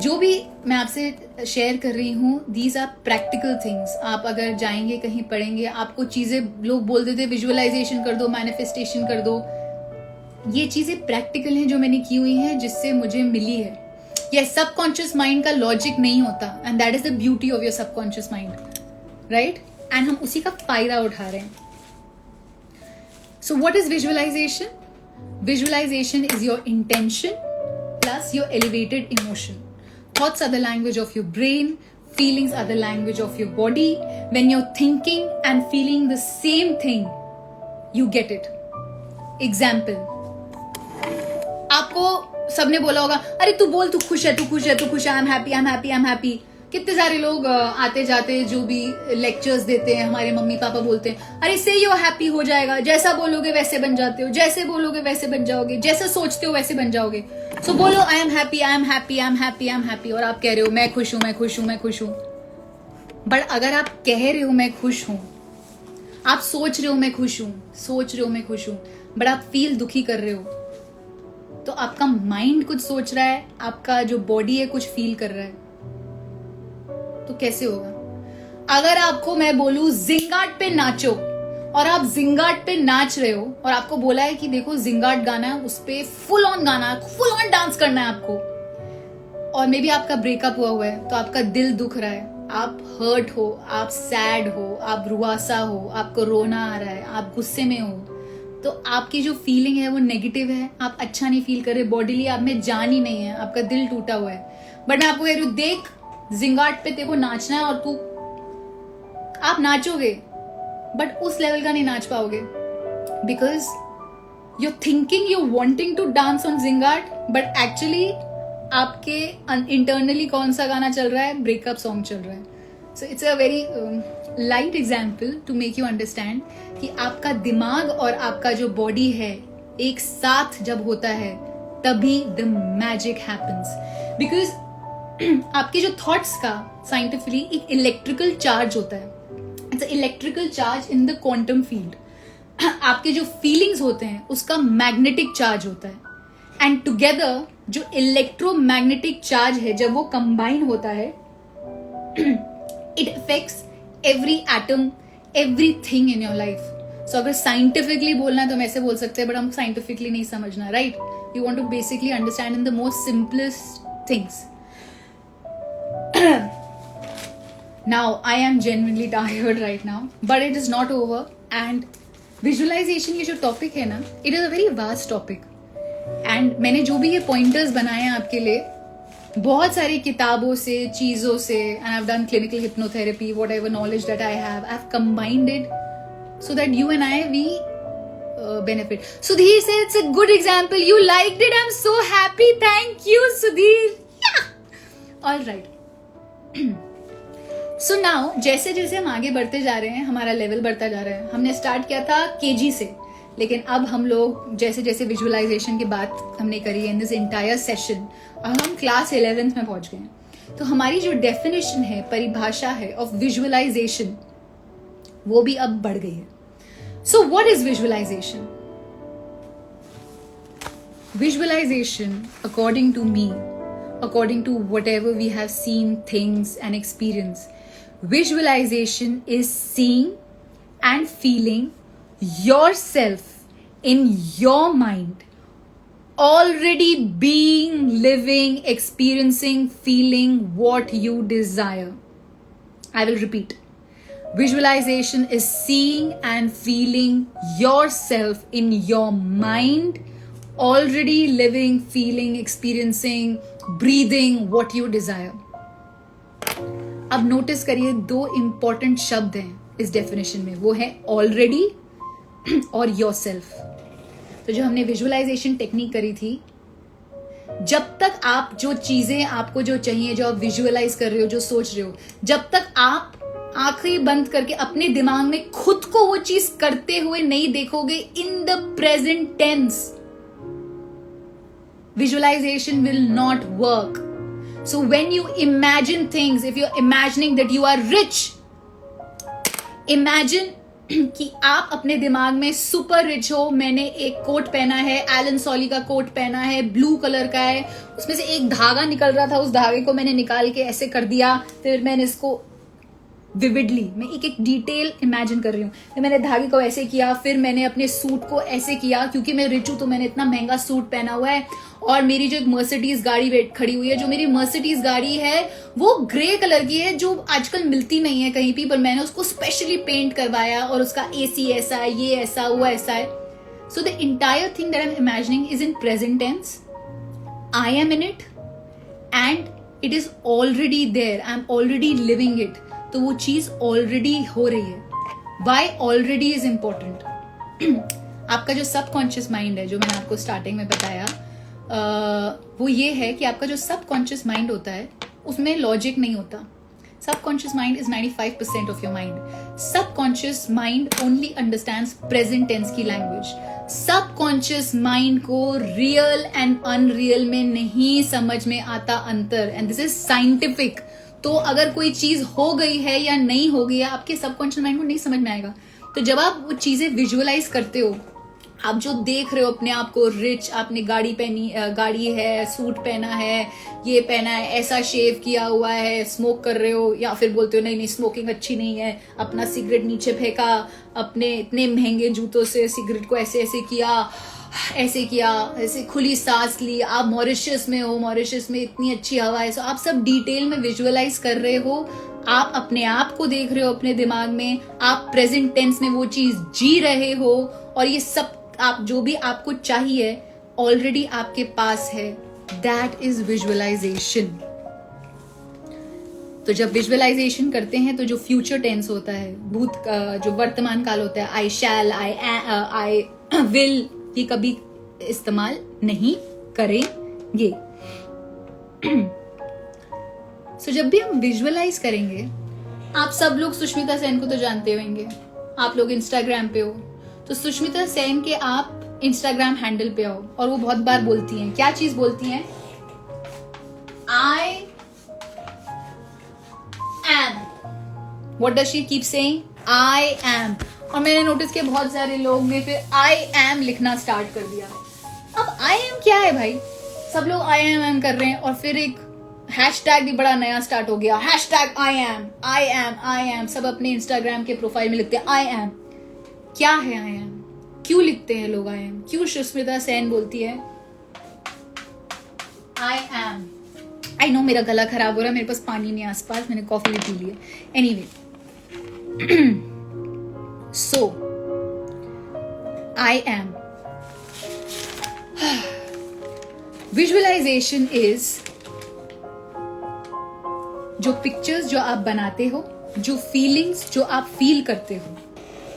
जो भी मैं आपसे share कर रही हूँ, these are practical things. आप अगर जाएंगे कहीं पढ़ेंगे, आपको चीजें लोग बोल देते विजुअलाइजेशन कर दो, मैनिफेस्टेशन कर दो. ये चीजें प्रैक्टिकल हैं जो मैंने की हुई हैं, जिससे मुझे मिली है. ये सबकॉन्शियस माइंड का लॉजिक नहीं होता, and that is the beauty of your subconscious mind, right? And हम उसी का फायदा उठा रहे हैं. So what is visualisation? Visualisation is your intention plus your elevated emotion. Thoughts are the language of your brain, feelings are the language of your body. When you're thinking and feeling the same thing, you get it. Example, आपको सबने बोला होगा, अरे तू बोल, तू खुश है, तू खुश है, तू खुश है, I am happy, I am happy, I am happy. कितने सारे लोग आते जाते जो भी लेक्चर्स देते हैं, हमारे मम्मी पापा बोलते हैं, अरे से यू हैप्पी हो जाएगा, जैसा बोलोगे वैसे बन जाते हो, जैसे बोलोगे वैसे बन जाओगे, जैसा सोचते हो वैसे बन जाओगे. सो बोलो I am happy, I am happy, I am happy, I am happy, और आप कह रहे हो मैं खुश हूं, मैं खुश हूं, मैं खुश हूं. बट अगर आप कह रहे हो मैं खुश हूं, आप सोच रहे हो मैं खुश हूं, सोच रहे हो मैं खुश हूं, बट आप फील दुखी कर रहे हो, तो आपका माइंड कुछ सोच रहा है, आपका जो बॉडी है कुछ फील कर रहा है, तो कैसे होगा? अगर आपको मैं बोलूं जिंगाट पे नाचो, और आप जिंगाट पे नाच रहे हो, और आपको बोला है कि देखो जिंगाट गाना है, उस पे फुल ऑन गाना है, फुल ऑन डांस करना है आपको, और मे बी आपका ब्रेकअप हुआ है, तो आपका दिल दुख रहा है, आप हर्ट हो, आप सैड हो, आप रुआसा हो, आपको रोना आ रहा है, आप गुस्से में हो, तो आपकी जो फीलिंग है वो नेगेटिव है, आप अच्छा नहीं फील कर रहे, बॉडीली आप में जान ही नहीं है, आपका दिल टूटा हुआ है. बट मैं आपको कह रही हूं, देख जिंगाट पे तेरे को नाचना है, और तू आप नाचोगे, बट उस लेवल का नहीं नाच पाओगे, because you thinking, you wanting to dance on Zingaat, but actually आपके इंटरनली कौन सा गाना चल रहा है? ब्रेकअप सॉन्ग चल रहा है. So it's a very light example to make you understand कि आपका दिमाग और आपका जो बॉडी है एक साथ जब होता है, तभी द मैजिक हैपन्स. बिकॉज आपके जो थॉट्स का साइंटिफिकली एक इलेक्ट्रिकल चार्ज होता है. It's electrical charge in the quantum field. आपके जो फीलिंग्स होते हैं उसका मैग्नेटिक चार्ज होता है, एंड टुगेदर जो इलेक्ट्रोमैग्नेटिक चार्ज है जब वो कंबाइन होता है, it affects every atom, everything in your life. So अगर साइंटिफिकली बोलना है तो हम ऐसे बोल सकते हैं, बट हम साइंटिफिकली नहीं समझना, right? You want to basically understand in the most simplest things. Now I am genuinely tired right now, but it is not over. And visualization ये जो topic है ना, it is a very vast topic. And मैंने जो भी ये pointers बनाए हैं आपके लिए, बहुत सारी किताबों से, चीजों से, and I've done clinical hypnotherapy, whatever knowledge that I have, I've combined it so that you and I we benefit. Sudhir said it's a good example. You liked it. I'm so happy. Thank you, Sudhir. Yeah. All right. So now जैसे जैसे हम आगे बढ़ते जा रहे हैं, हमारा level बढ़ता जा रहा है. हमने स्टार्ट किया था केजी से. लेकिन अब हम लोग जैसे जैसे विजुअलाइजेशन की बात हमने करी इन दिस एंटायर सेशन, अब हम क्लास 11th में पहुंच गए हैं। तो हमारी जो डेफिनेशन है, परिभाषा है ऑफ विजुअलाइजेशन, वो भी अब बढ़ गई है। So what is visualisation? Visualization, according to me, according to whatever we have seen, things and experience, visualization is seeing and feeling yourself in your mind, already being, living, experiencing, feeling what you desire. I will repeat. Visualization is seeing and feeling yourself in your mind, already living, feeling, experiencing, breathing what you desire. अब notice करिए दो important शब्द हैं इस definition में, वो है already और योरसेल्फ। तो जो हमने विजुअलाइजेशन टेक्निक करी थी, जब तक आप जो चीजें आपको जो चाहिए, जो आप विजुअलाइज कर रहे हो, जो सोच रहे हो, जब तक आप आंखें बंद करके अपने दिमाग में खुद को वो चीज करते हुए नहीं देखोगे in the present tense, visualization will not work. So when you imagine things, if you're imagining that you are rich, imagine कि आप अपने दिमाग में सुपर रिच हो। मैंने एक कोट पहना है, एलन सॉली का कोट पहना है, ब्लू कलर का है, उसमें से एक धागा निकल रहा था, उस धागे को मैंने निकाल के ऐसे कर दिया, फिर मैंने इसको विविडली, मैं एक एक डिटेल इमेजिन कर रही हूँ, फिर मैंने धागे को ऐसे किया, फिर मैंने अपने सूट को ऐसे किया, क्योंकि मैं रिच हूं तो मैंने इतना महंगा सूट पहना हुआ है, और मेरी जो एक मर्सिडीज गाड़ी खड़ी हुई है, जो मेरी मर्सिडीज गाड़ी है वो ग्रे कलर की है, जो आजकल मिलती नहीं है कहीं भी, पर मैंने उसको स्पेशली पेंट करवाया, और उसका एसी ऐसा है, ये ऐसा, वो ऐसा है। So the entire thing that I am imagining is in present tense, I am in it and it is already there, I am already living it. तो वो चीज ऑलरेडी हो रही है। Why already is important? आपका जो subconscious mind है, जो मैंने आपको स्टार्टिंग में बताया, वो ये है कि आपका जो सबकॉन्शियस माइंड होता है उसमें लॉजिक नहीं होता। Subconscious mind is 95% of your mind. Subconscious mind only understands present tense की लैंग्वेज। सबकॉन्शियस माइंड को रियल एंड अनरियल में नहीं समझ में आता अंतर, एंड दिस इज साइंटिफिक। तो अगर कोई चीज हो गई है या नहीं हो गई है, आपके सबकॉन्शियस माइंड को नहीं समझ में आएगा। तो जब आप वो चीजें विजुअलाइज करते हो, आप जो देख रहे हो अपने आप को रिच, आपने गाड़ी है, सूट पहना है, ये पहना है, ऐसा शेव किया हुआ है, स्मोक कर रहे हो, या फिर बोलते हो नहीं नहीं स्मोकिंग अच्छी नहीं है, अपना सिगरेट नीचे फेंका, अपने इतने महंगे जूतों से सिगरेट को ऐसे ऐसे किया, ऐसे खुली सांस ली, आप मॉरिशस में हो, मॉरिशस में इतनी अच्छी हवा है। सो आप सब डिटेल में विजुअलाइज कर रहे हो, आप अपने आप को देख रहे हो अपने दिमाग में, आप प्रेजेंट टेंस में वो चीज जी रहे हो, और ये सब आप जो भी आपको चाहिए ऑलरेडी आपके पास है। That is visualisation. तो जब विजुअलाइजेशन करते हैं तो जो फ्यूचर टेंस होता है, जो वर्तमान काल होता है, आई शैल, आई विल, ये कभी इस्तेमाल नहीं करेंगे। सो जब भी हम विजुअलाइज करेंगे, आप सब लोग सुष्मिता सेन को तो जानते होंगे, आप लोग इंस्टाग्राम पे हो, तो सुष्मिता सेन के आप इंस्टाग्राम हैंडल पे आओ, और वो बहुत बार बोलती हैं, क्या चीज बोलती हैं? I am. What does she keep saying? I am. और मैंने नोटिस किया बहुत सारे लोग ने फिर आई एम लिखना स्टार्ट कर दिया। अब आई एम क्या है भाई? सब लोग आई एम कर रहे हैं, और फिर एक हैशटैग भी बड़ा नया स्टार्ट हो गया, hashtag I am, I am, I am. सब अपने इंस्टाग्राम के प्रोफाइल में लिखते हैं आई एम। क्या है आई एम? क्यों लिखते हैं लोग आई एम? क्यों सुष्मिता सेन बोलती है आई एम? आई नो मेरा गला खराब हो रहा है, मेरे पास पानी नहीं आसपास, मैंने कॉफी भी पी ली है। Anyway, so I am. Visualisation is जो पिक्चर्स जो आप बनाते हो, जो फीलिंग्स जो आप फील करते हो,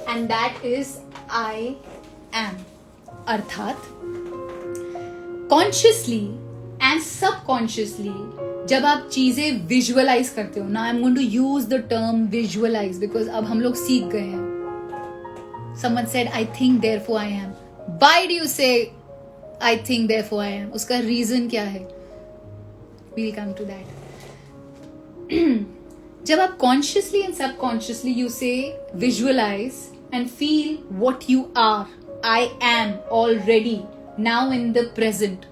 and that is I am. अर्थात कॉन्शियसली एंड सबकॉन्शियसली जब आप चीजें विजुअलाइज करते हो ना, I am going to use the term visualise because अब हम लोग सीख गए हैं। someone said I think therefore I am. Why do you say I think therefore I am? उसका reason क्या है? We'll come to that. जब आप consciously and subconsciously you say visualize and feel what you are. I am already now in the present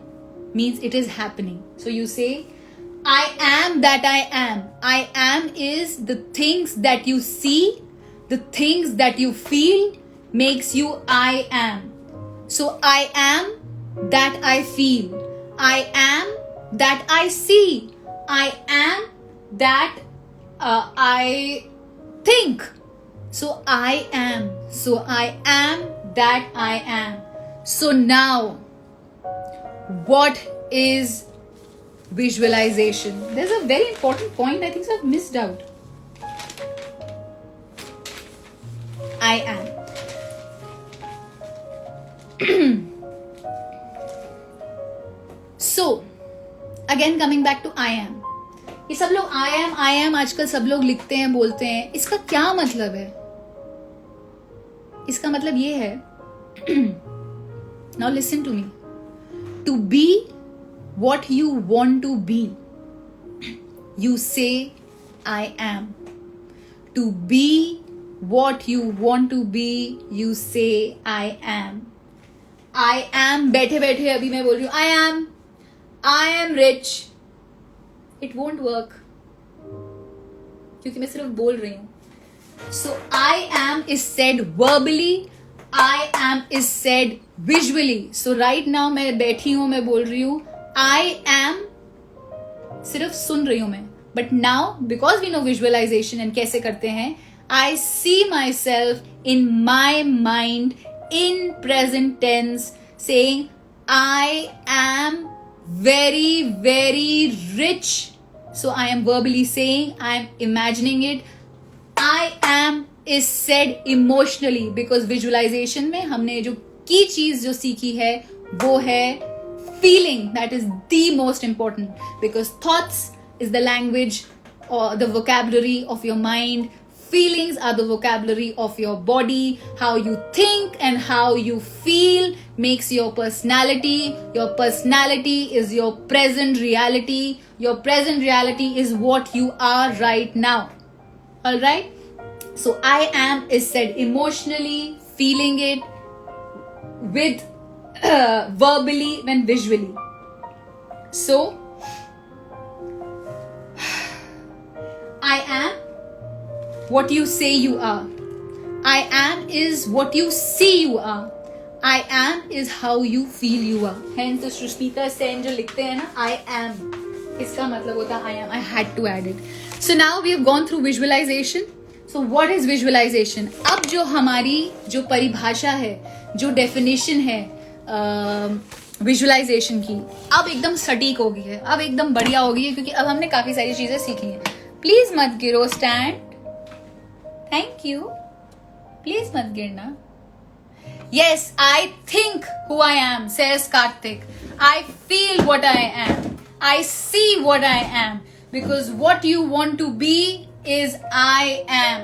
means it is happening. So you say I am that I am. I am is the things that you see, the things that you feel makes you I am. So I am that I feel. I am that I see. I am that I think. So I am. So I am that I am. So now, what is visualization? There's a very important point I think I've missed out. I am. So, again coming back to I am. ये सब लोग I am आजकल सब लोग लिखते हैं, बोलते हैं. इसका क्या मतलब है? इसका मतलब ये है, now listen to me. To be what you want to be, you say I am. To be what you want to be, you say I am. I am बैठे बैठे अभी मैं बोल रही हूँ I am rich. It won't work क्योंकि मैं सिर्फ बोल रही हूँ. So I am is said verbally, I am is said visually. So right now मैं बैठी हूँ, मैं बोल रही हूँ I am, सिर्फ सुन रही हूँ मैं. But now because we know visualization and कैसे करते हैं, I see myself in my mind in present tense saying I am very very rich. So I am verbally saying, I am imagining it. I am is said emotionally because visualization में हमने जो की चीज जो सीखी है वो है feeling. That is the most important because thoughts is the language or the vocabulary of your mind. Feelings are the vocabulary of your body. How you think and how you feel makes your personality. Your personality is your present reality. Your present reality is what you are right now. Alright? So I am is said emotionally, feeling it with verbally and visually. So I am what you say you are. I am is what you see you are. I am is how you feel you are. Hence the Shrishmita Sen जो लिखते हैं ना I am, इसका मतलब होता है I am. I had to add it. So now we have gone through visualization. So what is visualization? अब जो हमारी जो परिभाषा है, जो definition है visualization की, अब एकदम सटीक हो गई है, अब एकदम बढ़िया हो गई है क्योंकि अब हमने काफी सारी चीजें सीखी हैं. प्लीज मत गिरो स्टैंड. Thank you. प्लीज मत गिरना. Yes, I think who I am, says Karthik. I feel what I am. I see what I am. Because what you want to be is I am.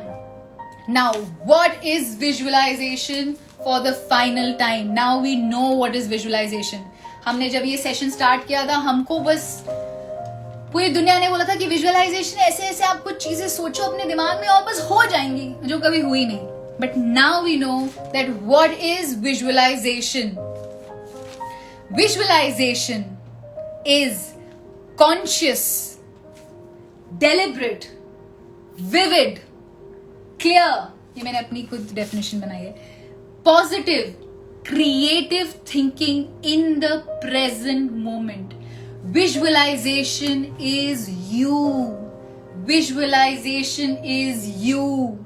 Now, what is visualization for the final time? Now we know what is visualization. हमने जब ये session start किया था, हमको बस पूरी दुनिया ने बोला था कि विजुअलाइजेशन ऐसे ऐसे आप कुछ चीजें सोचो अपने दिमाग में और बस हो जाएंगी, जो कभी हुई नहीं. But now we know that what is visualization. Visualization is conscious, deliberate, vivid, clear. ये मैंने अपनी खुद definition बनाई है. Positive, creative thinking in the present moment. Visualization is you. Visualization is you.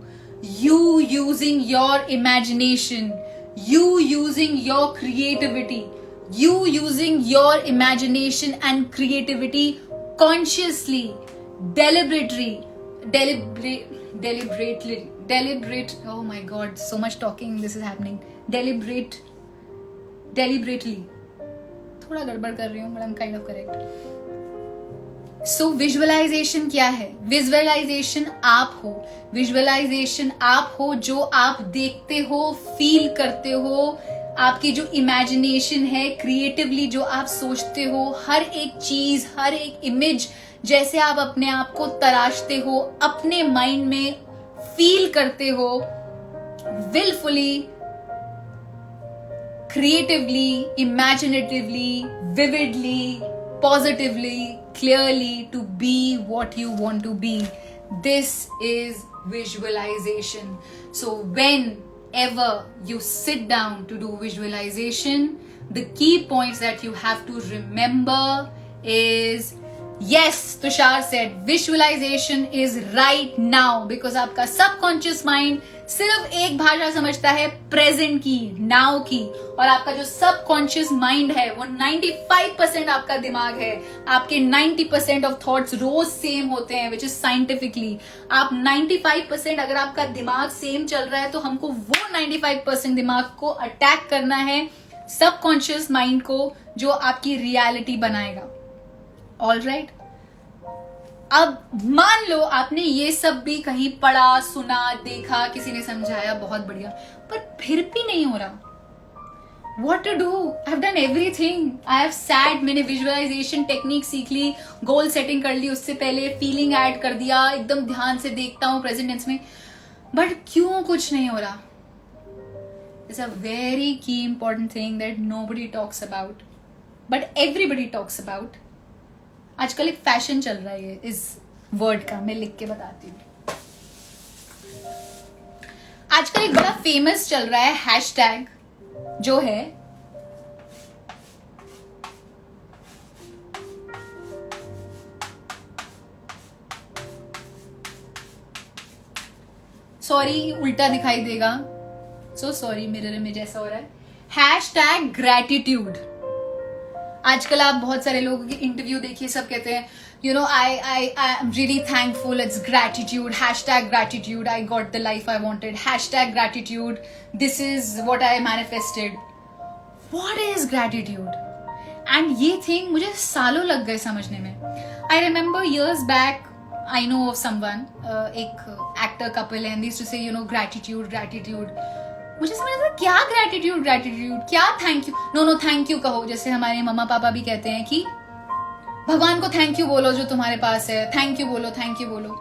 You using your imagination, you using your creativity, you using your imagination and creativity consciously, deliberately, oh my god, so much talking, this is happening. Deliberately. थोड़ा गड़बड़ कर रही हूँ, but I'm kind of correct. So visualisation क्या है? Visualisation आप हो, visualisation आप हो जो आप देखते हो, फील करते हो, आपकी जो इमेजिनेशन है, क्रिएटिवली जो आप सोचते हो, हर एक चीज, हर एक इमेज जैसे आप अपने आप को तराशते हो, अपने माइंड में फील करते हो, wilfully, creatively, imaginatively, vividly, positively, clearly, to be what you want to be. This is visualization. So whenever you sit down to do visualization, the key points that you have to remember is, yes, Tushar said visualization is right now, because आपका subconscious mind सिर्फ एक भाषा समझता है, present की, now की, और आपका जो सबकॉन्शियस माइंड है वो 95% आपका दिमाग है। आपके 90% ऑफ थॉट्स रोज सेम होते हैं, विच इज साइंटिफिकली। आप 95% अगर आपका दिमाग सेम चल रहा है तो हमको वो 95% दिमाग को अटैक करना है, सबकॉन्शियस माइंड को, जो आपकी रियलिटी बनाएगा। ऑल राइट, अब मान लो आपने ये सब भी कहीं पढ़ा, सुना, देखा, किसी ने समझाया, बहुत बढ़िया, पर फिर भी नहीं हो रहा। What to do? I have done everything. I have sat, मैंने विजुअलाइजेशन टेक्निक सीख ली, गोल सेटिंग कर ली, उससे पहले फीलिंग ऐड कर दिया, एकदम ध्यान से देखता हूँ प्रेजेंट टेंस में, बट क्यों कुछ नहीं हो रहा? It's a very key important thing that nobody talks about, but everybody talks about. आजकल एक फैशन चल रहा है इस वर्ड का, मैं लिख के बताती हूँ। आजकल एक बड़ा फेमस चल रहा है हैशटैग, जो है सॉरी, उल्टा दिखाई देगा, सो सॉरी, मिरर में जैसा हो रहा है, हैशटैग ग्रैटिट्यूड। आजकल आप बहुत सारे लोगों के इंटरव्यू देखिए, सब कहते हैं, you know, I am really thankful, it's gratitude, hashtag gratitude, I got the life I wanted, hashtag gratitude, this is what I manifested. What is gratitude? And ये थिंग मुझे सालों लग गए समझने में। I remember years back, I know of someone, एक actor couple है, and they used to से, यू नो, ग्रैटिट्यूड, ग्रैटिट्यूड। मुझे समझ आता क्या ग्रैटिट्यूड, ग्रैटिट्यूड क्या, thank you, no no thank you कहो, जैसे हमारे मम्मा पापा भी कहते हैं कि भगवान को थैंक यू बोलो जो तुम्हारे पास है, थैंक यू बोलो, थैंक यू बोलो,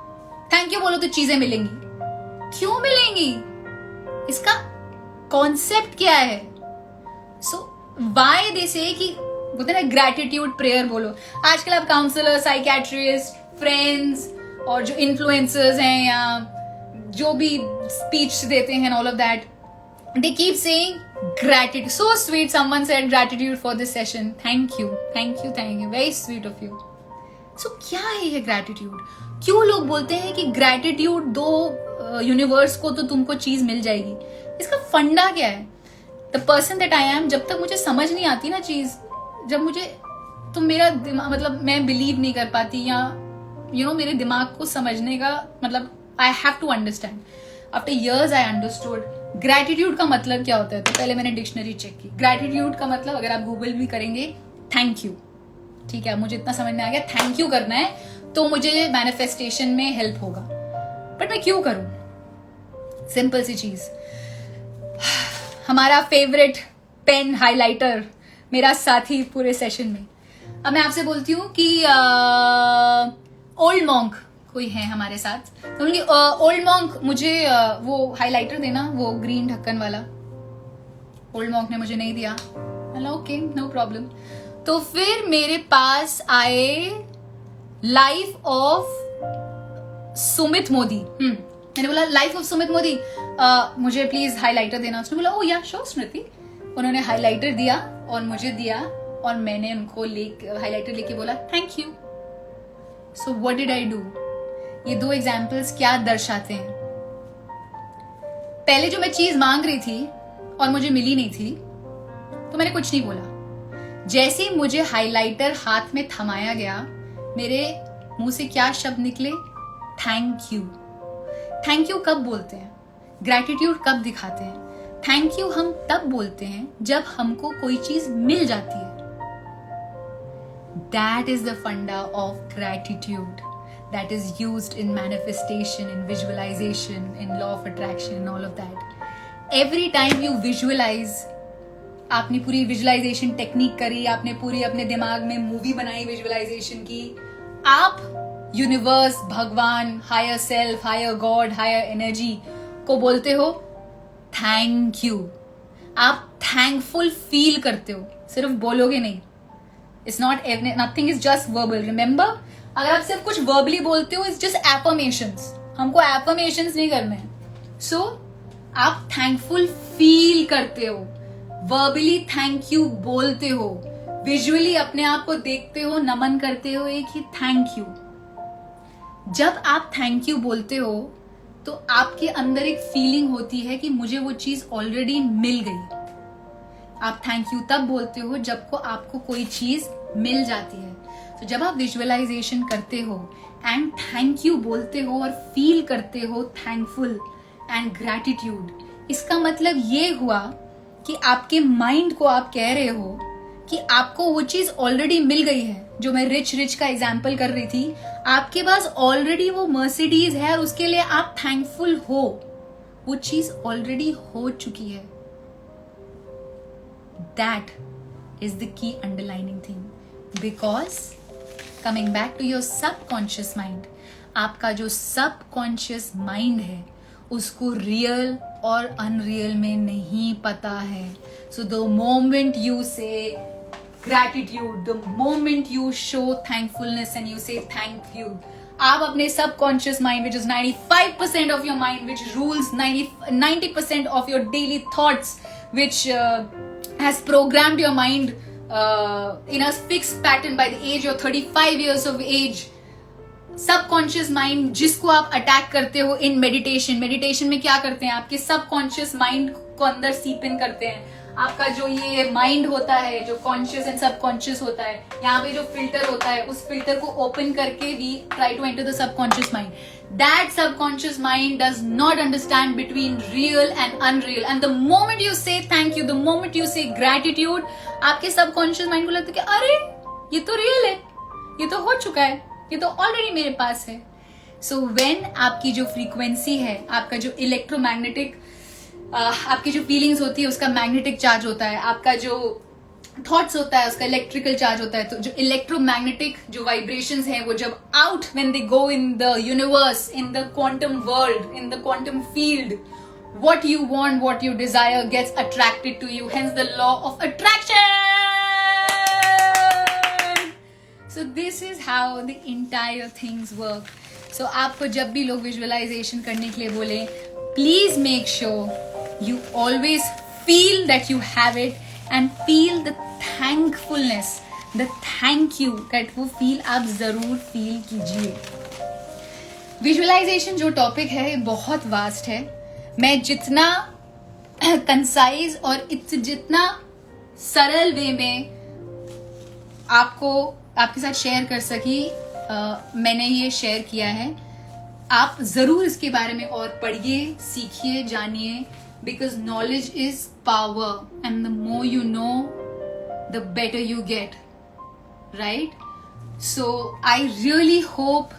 थैंक यू बोलो तो चीजें मिलेंगी। क्यों मिलेंगी? इसका कॉन्सेप्ट क्या है? सो व्हाई दे से कि बोलते हैं ग्रैटिट्यूड प्रेयर बोलो। आजकल आप काउंसलर, साइकियाट्रिस्ट, फ्रेंड्स और जो इन्फ्लुएंसर्स हैं या जो भी स्पीच देते हैं, all of that, they keep saying gratitude. So sweet, someone said gratitude for this session. Thank you, thank you, thank you, very sweet of you. So क्या है ये gratitude? क्यों लोग बोलते हैं कि gratitude दो यूनिवर्स को तो तुमको चीज मिल जाएगी? इसका फंडा क्या है? The person that I am, जब तक मुझे समझ नहीं आती ना चीज, जब मुझे तो मेरा दिमाग, मतलब मैं बिलीव नहीं कर पाती, या यू नो मेरे दिमाग को समझने का मतलब I have to understand. After years I understood gratitude का मतलब क्या होता है। तो पहले मैंने डिक्शनरी चेक की। ग्रैटिट्यूड का मतलब, अगर आप गूगल भी करेंगे, थैंक यू, ठीक है, मुझे इतना समझ में आ गया, थैंक यू करना है तो मुझे मैनिफेस्टेशन में हेल्प होगा। बट मैं क्यों करूं? सिंपल सी चीज, हमारा फेवरेट पेन हाइलाइटर, मेरा साथी पूरे सेशन में। अब मैं आपसे बोलती हूँ कि ओल्ड मॉन्क कोई है हमारे साथ, तो बोली ओल्ड मॉन्क मुझे वो हाइलाइटर देना, वो ग्रीन ढक्कन वाला। ओल्ड मॉन्क ने मुझे नहीं दिया। Hello, okay, no problem. तो फिर मेरे पास आए लाइफ ऑफ सुमित मोदी। मैंने बोला लाइफ ऑफ सुमित मोदी, मुझे प्लीज हाइलाइटर देना। उसने बोला ओ या श्योर स्मृति। उन्होंने हाइलाइटर दिया और मुझे दिया, और मैंने उनको हाइलाइटर लेके बोला thank you. So what did I do? ये दो एग्जाम्पल्स क्या दर्शाते हैं? पहले जो मैं चीज मांग रही थी और मुझे मिली नहीं थी, तो मैंने कुछ नहीं बोला। जैसे ही मुझे हाइलाइटर हाथ में थमाया गया, मेरे मुंह से क्या शब्द निकले? Thank you. थैंक यू कब बोलते हैं? ग्रैटिट्यूड कब दिखाते हैं? थैंक यू हम तब बोलते हैं जब हमको कोई चीज मिल जाती है। That is the funda of gratitude that is used in manifestation, in visualization, in law of attraction and all of that. Every time you visualize, आपने पूरी विजुअलाइजेशन टेक्निक करी, आपने पूरी अपने दिमाग में मूवी बनाई विजुअलाइजेशन की, आप यूनिवर्स, भगवान, higher self, higher God, higher energy को बोलते हो थैंक यू. आप थैंकफुल फील करते हो, सिर्फ बोलोगे नहीं. It's not, nothing is just verbal. Remember, अगर आप सिर्फ कुछ वर्बली बोलते हो, इट्स जस्ट एफर्मेशंस. हमको एफर्मेशंस नहीं करने हैं. सो आप थैंकफुल फील करते हो, वर्बली थैंक यू बोलते हो, विजुअली अपने आप को देखते हो, नमन करते हो एक ही थैंक यू. जब आप थैंक यू बोलते हो तो आपके अंदर एक फीलिंग होती है कि मुझे वो चीज ऑलरेडी मिल गई. आप थैंक यू तब बोलते हो जब को आपको कोई चीज मिल जाती है. तो जब आप विजुअलाइजेशन करते हो एंड थैंक यू बोलते हो और फील करते हो थैंकफुल एंड ग्रैटिट्यूड, इसका मतलब ये हुआ कि आपके माइंड को आप कह रहे हो कि आपको वो चीज ऑलरेडी मिल गई है. जो मैं रिच का एग्जाम्पल कर रही थी, आपके पास ऑलरेडी वो मर्सिडीज है और उसके लिए आप थैंकफुल हो. वो चीज ऑलरेडी हो चुकी है. That is the key underlining thing. Because coming back to your subconscious mind, आपका जो सबकॉन्शियस माइंड है उसको रियल और अनरियल में नहीं पता है. सो द मोमेंट यू से gratitude, the moment you show thankfulness and you say thank you, आप अपने subconscious mind, which is 95% of your mind, which rules 90% of your daily thoughts, which has programmed your mind in a fixed pattern by the age of 35 years of age. Subconscious mind जिसको आप attack करते हो in meditation में क्या करते हैं, आपके subconscious mind को अंदर सीप इन करते हैं. आपका जो ये माइंड होता है, जो कॉन्शियस एंड सबकॉन्शियस होता है, यहाँ पे जो फिल्टर होता है, उस फिल्टर को ओपन करके we try to enter the subconscious mind. That subconscious mind does not understand between real and unreal. And the moment you say thank you, the moment you say gratitude, आपके subconscious mind को लगता है कि अरे ये तो real है, ये तो हो चुका है, ये तो ऑलरेडी मेरे पास है. सो व्हेन आपकी जो फ्रीक्वेंसी है, आपका जो इलेक्ट्रोमैग्नेटिक, आपकी जो फीलिंग्स होती है उसका मैग्नेटिक चार्ज होता है, आपका जो थॉट्स होता है उसका इलेक्ट्रिकल चार्ज होता है. तो जो इलेक्ट्रोमैग्नेटिक जो वाइब्रेशंस हैं वो जब out when they go in the universe, in the quantum world, in the quantum field, what you want, what you desire gets attracted to you. Hence the law of attraction. So this is how the entire things work. So आपको जब भी लोग visualisation करने के लिए बोले, please make sure you always feel that you have it and feel the thankfulness, the thank you, that वो feel आप जरूर feel कीजिए. विजुअलाइजेशन जो टॉपिक है बहुत वास्ट है. मैं जितना कंसाइज और जितना सरल वे में आपके साथ शेयर कर सकी, मैंने ये शेयर किया है. आप जरूर इसके बारे में और पढ़िए, सीखिए, जानिए, because knowledge is power and the more you know the better you get, right? So I really hope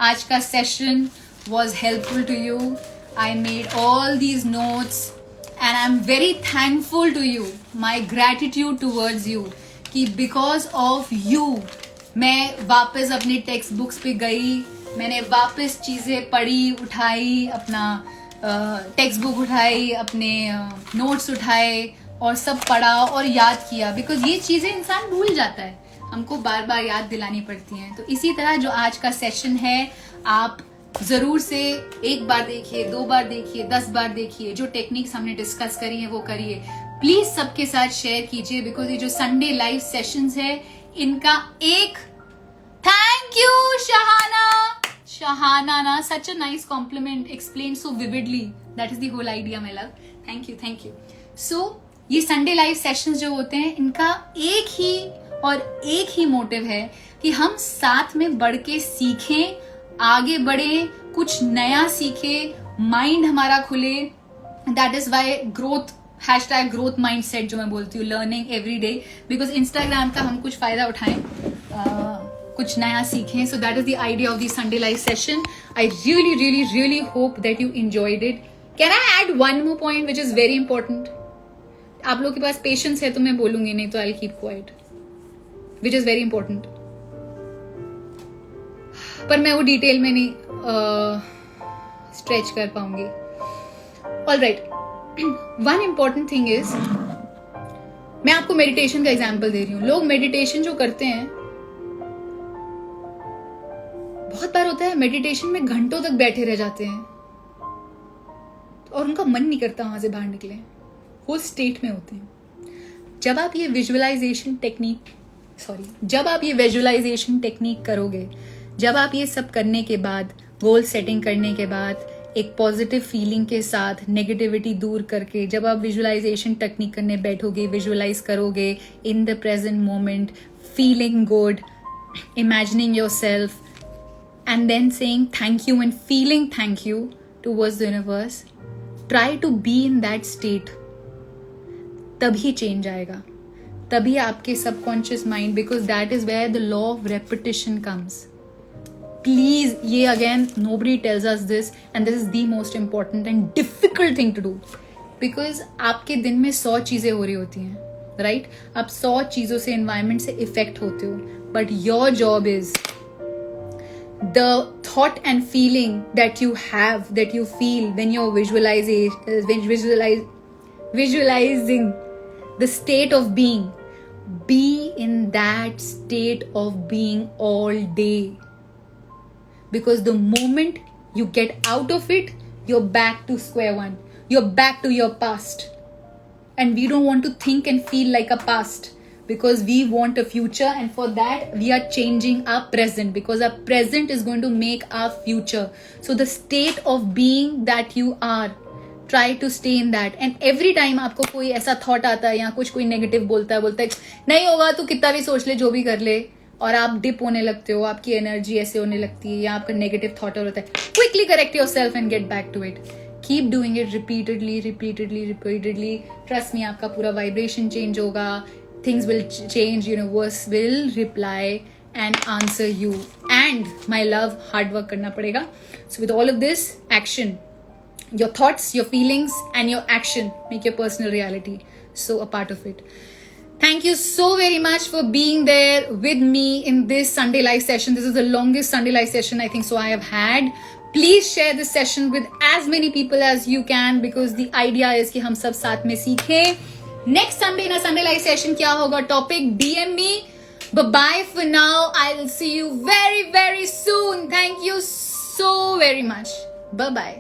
आज का session was helpful to you. I made all these notes and I'm very thankful to you. My gratitude towards you कि because of you मैं वापस अपनी text books पे गई, मैंने वापस चीज़ें पढ़ी, उठाई, अपना टेक्स्ट बुक उठाई, अपने नोट्स उठाए और सब पढ़ा और याद किया. बिकॉज ये चीज़ें इंसान भूल जाता है, हमको बार बार याद दिलानी पड़ती हैं. तो इसी तरह जो आज का सेशन है, आप जरूर से एक बार देखिए, 2 बार देखिए, 10 बार देखिए. जो टेक्निक्स हमने डिस्कस करी है वो करिए. प्लीज सबके साथ शेयर कीजिए, बिकॉज ये जो संडे लाइव सेशंस है इनका एक थैंक यू शहाना ना, such a nice compliment, explain so vividly, that is the whole idea my love. Thank you. So ये संडे लाइव सेशंस जो होते हैं इनका एक ही मोटिव है कि हम साथ में बढ़ के सीखें, आगे बढ़े, कुछ नया सीखे, माइंड हमारा खुले. That is why growth, #growth mindset जो मैं बोलती हूँ, learning every day. Because Instagram का हम कुछ फायदा उठाएं. कुछ नया सीखें. So that is the idea of the Sunday Live session. I really hope that you enjoyed it. Can I add one more point which is very important? आप लोग के पास पेशेंस है तो मैं बोलूंगी, नहीं तो I'll keep quiet. Which is very important. पर मैं वो डिटेल में नहीं स्ट्रेच कर पाऊंगी. Alright, one important thing is, मैं आपको मेडिटेशन का एग्जाम्पल दे रही हूं. लोग मेडिटेशन जो करते हैं, बहुत बार होता है मेडिटेशन में घंटों तक बैठे रह जाते हैं और उनका मन नहीं करता वहां से बाहर निकले, वो स्टेट में होते हैं. जब आप ये विजुअलाइजेशन टेक्निक करोगे, जब आप ये सब करने के बाद, गोल सेटिंग करने के बाद, एक पॉजिटिव फीलिंग के साथ नेगेटिविटी दूर करके जब आप विजुअलाइजेशन टेक्निक करने बैठोगे, विजुअलाइज करोगे इन the present moment, feeling good, imagining yourself, and then saying thank you and feeling thank you towards the universe, try to be in that state. तभी चेंज आएगा, तभी आपके subconscious mind, because that is where the law of repetition comes. Please, ये again nobody tells us this and this is the most important and difficult thing to do, because आपके दिन में 100 चीजें हो रही होती हैं, राइट? आप 100 चीजों से, एनवायरमेंट से इफेक्ट होते हो, but your job is the thought and feeling that you have, that you feel when you're visualizing the state of being. Be in that state of being all day, because the moment you get out of it, you're back to square one, you're back to your past, and we don't want to think and feel like a past, because we want a future, and for that we are changing our present, because our present is going to make our future. So the state of being that you are, try to stay in that. And every time आपको कोई ऐसा thought आता है या कुछ कोई negative बोलता है नहीं होगा, तू कितना भी सोच ले, जो भी कर ले, और आप डिप होने लगते हो, आपकी एनर्जी ऐसे होने लगती है, या आपका नेगेटिव थॉट होता है, quickly correct yourself and get back to it. Keep doing it repeatedly. Trust me, आपका पूरा वाइब्रेशन चेंज होगा, things will change, universe will reply and answer you. And my love, hard work karna padega. So with all of this, action, your thoughts, your feelings and your action make your personal reality. So a part of it. Thank you so very much for being there with me in this Sunday live session. This is the longest Sunday live session I think so I have had. Please share this session with as many people as you can, because the idea is कि हम सब साथ में सीखें. Next Sunday na Sunday live session kya hoga, topic, DM me. Bye for now. I'll see you very soon. Thank you so very much. Bye.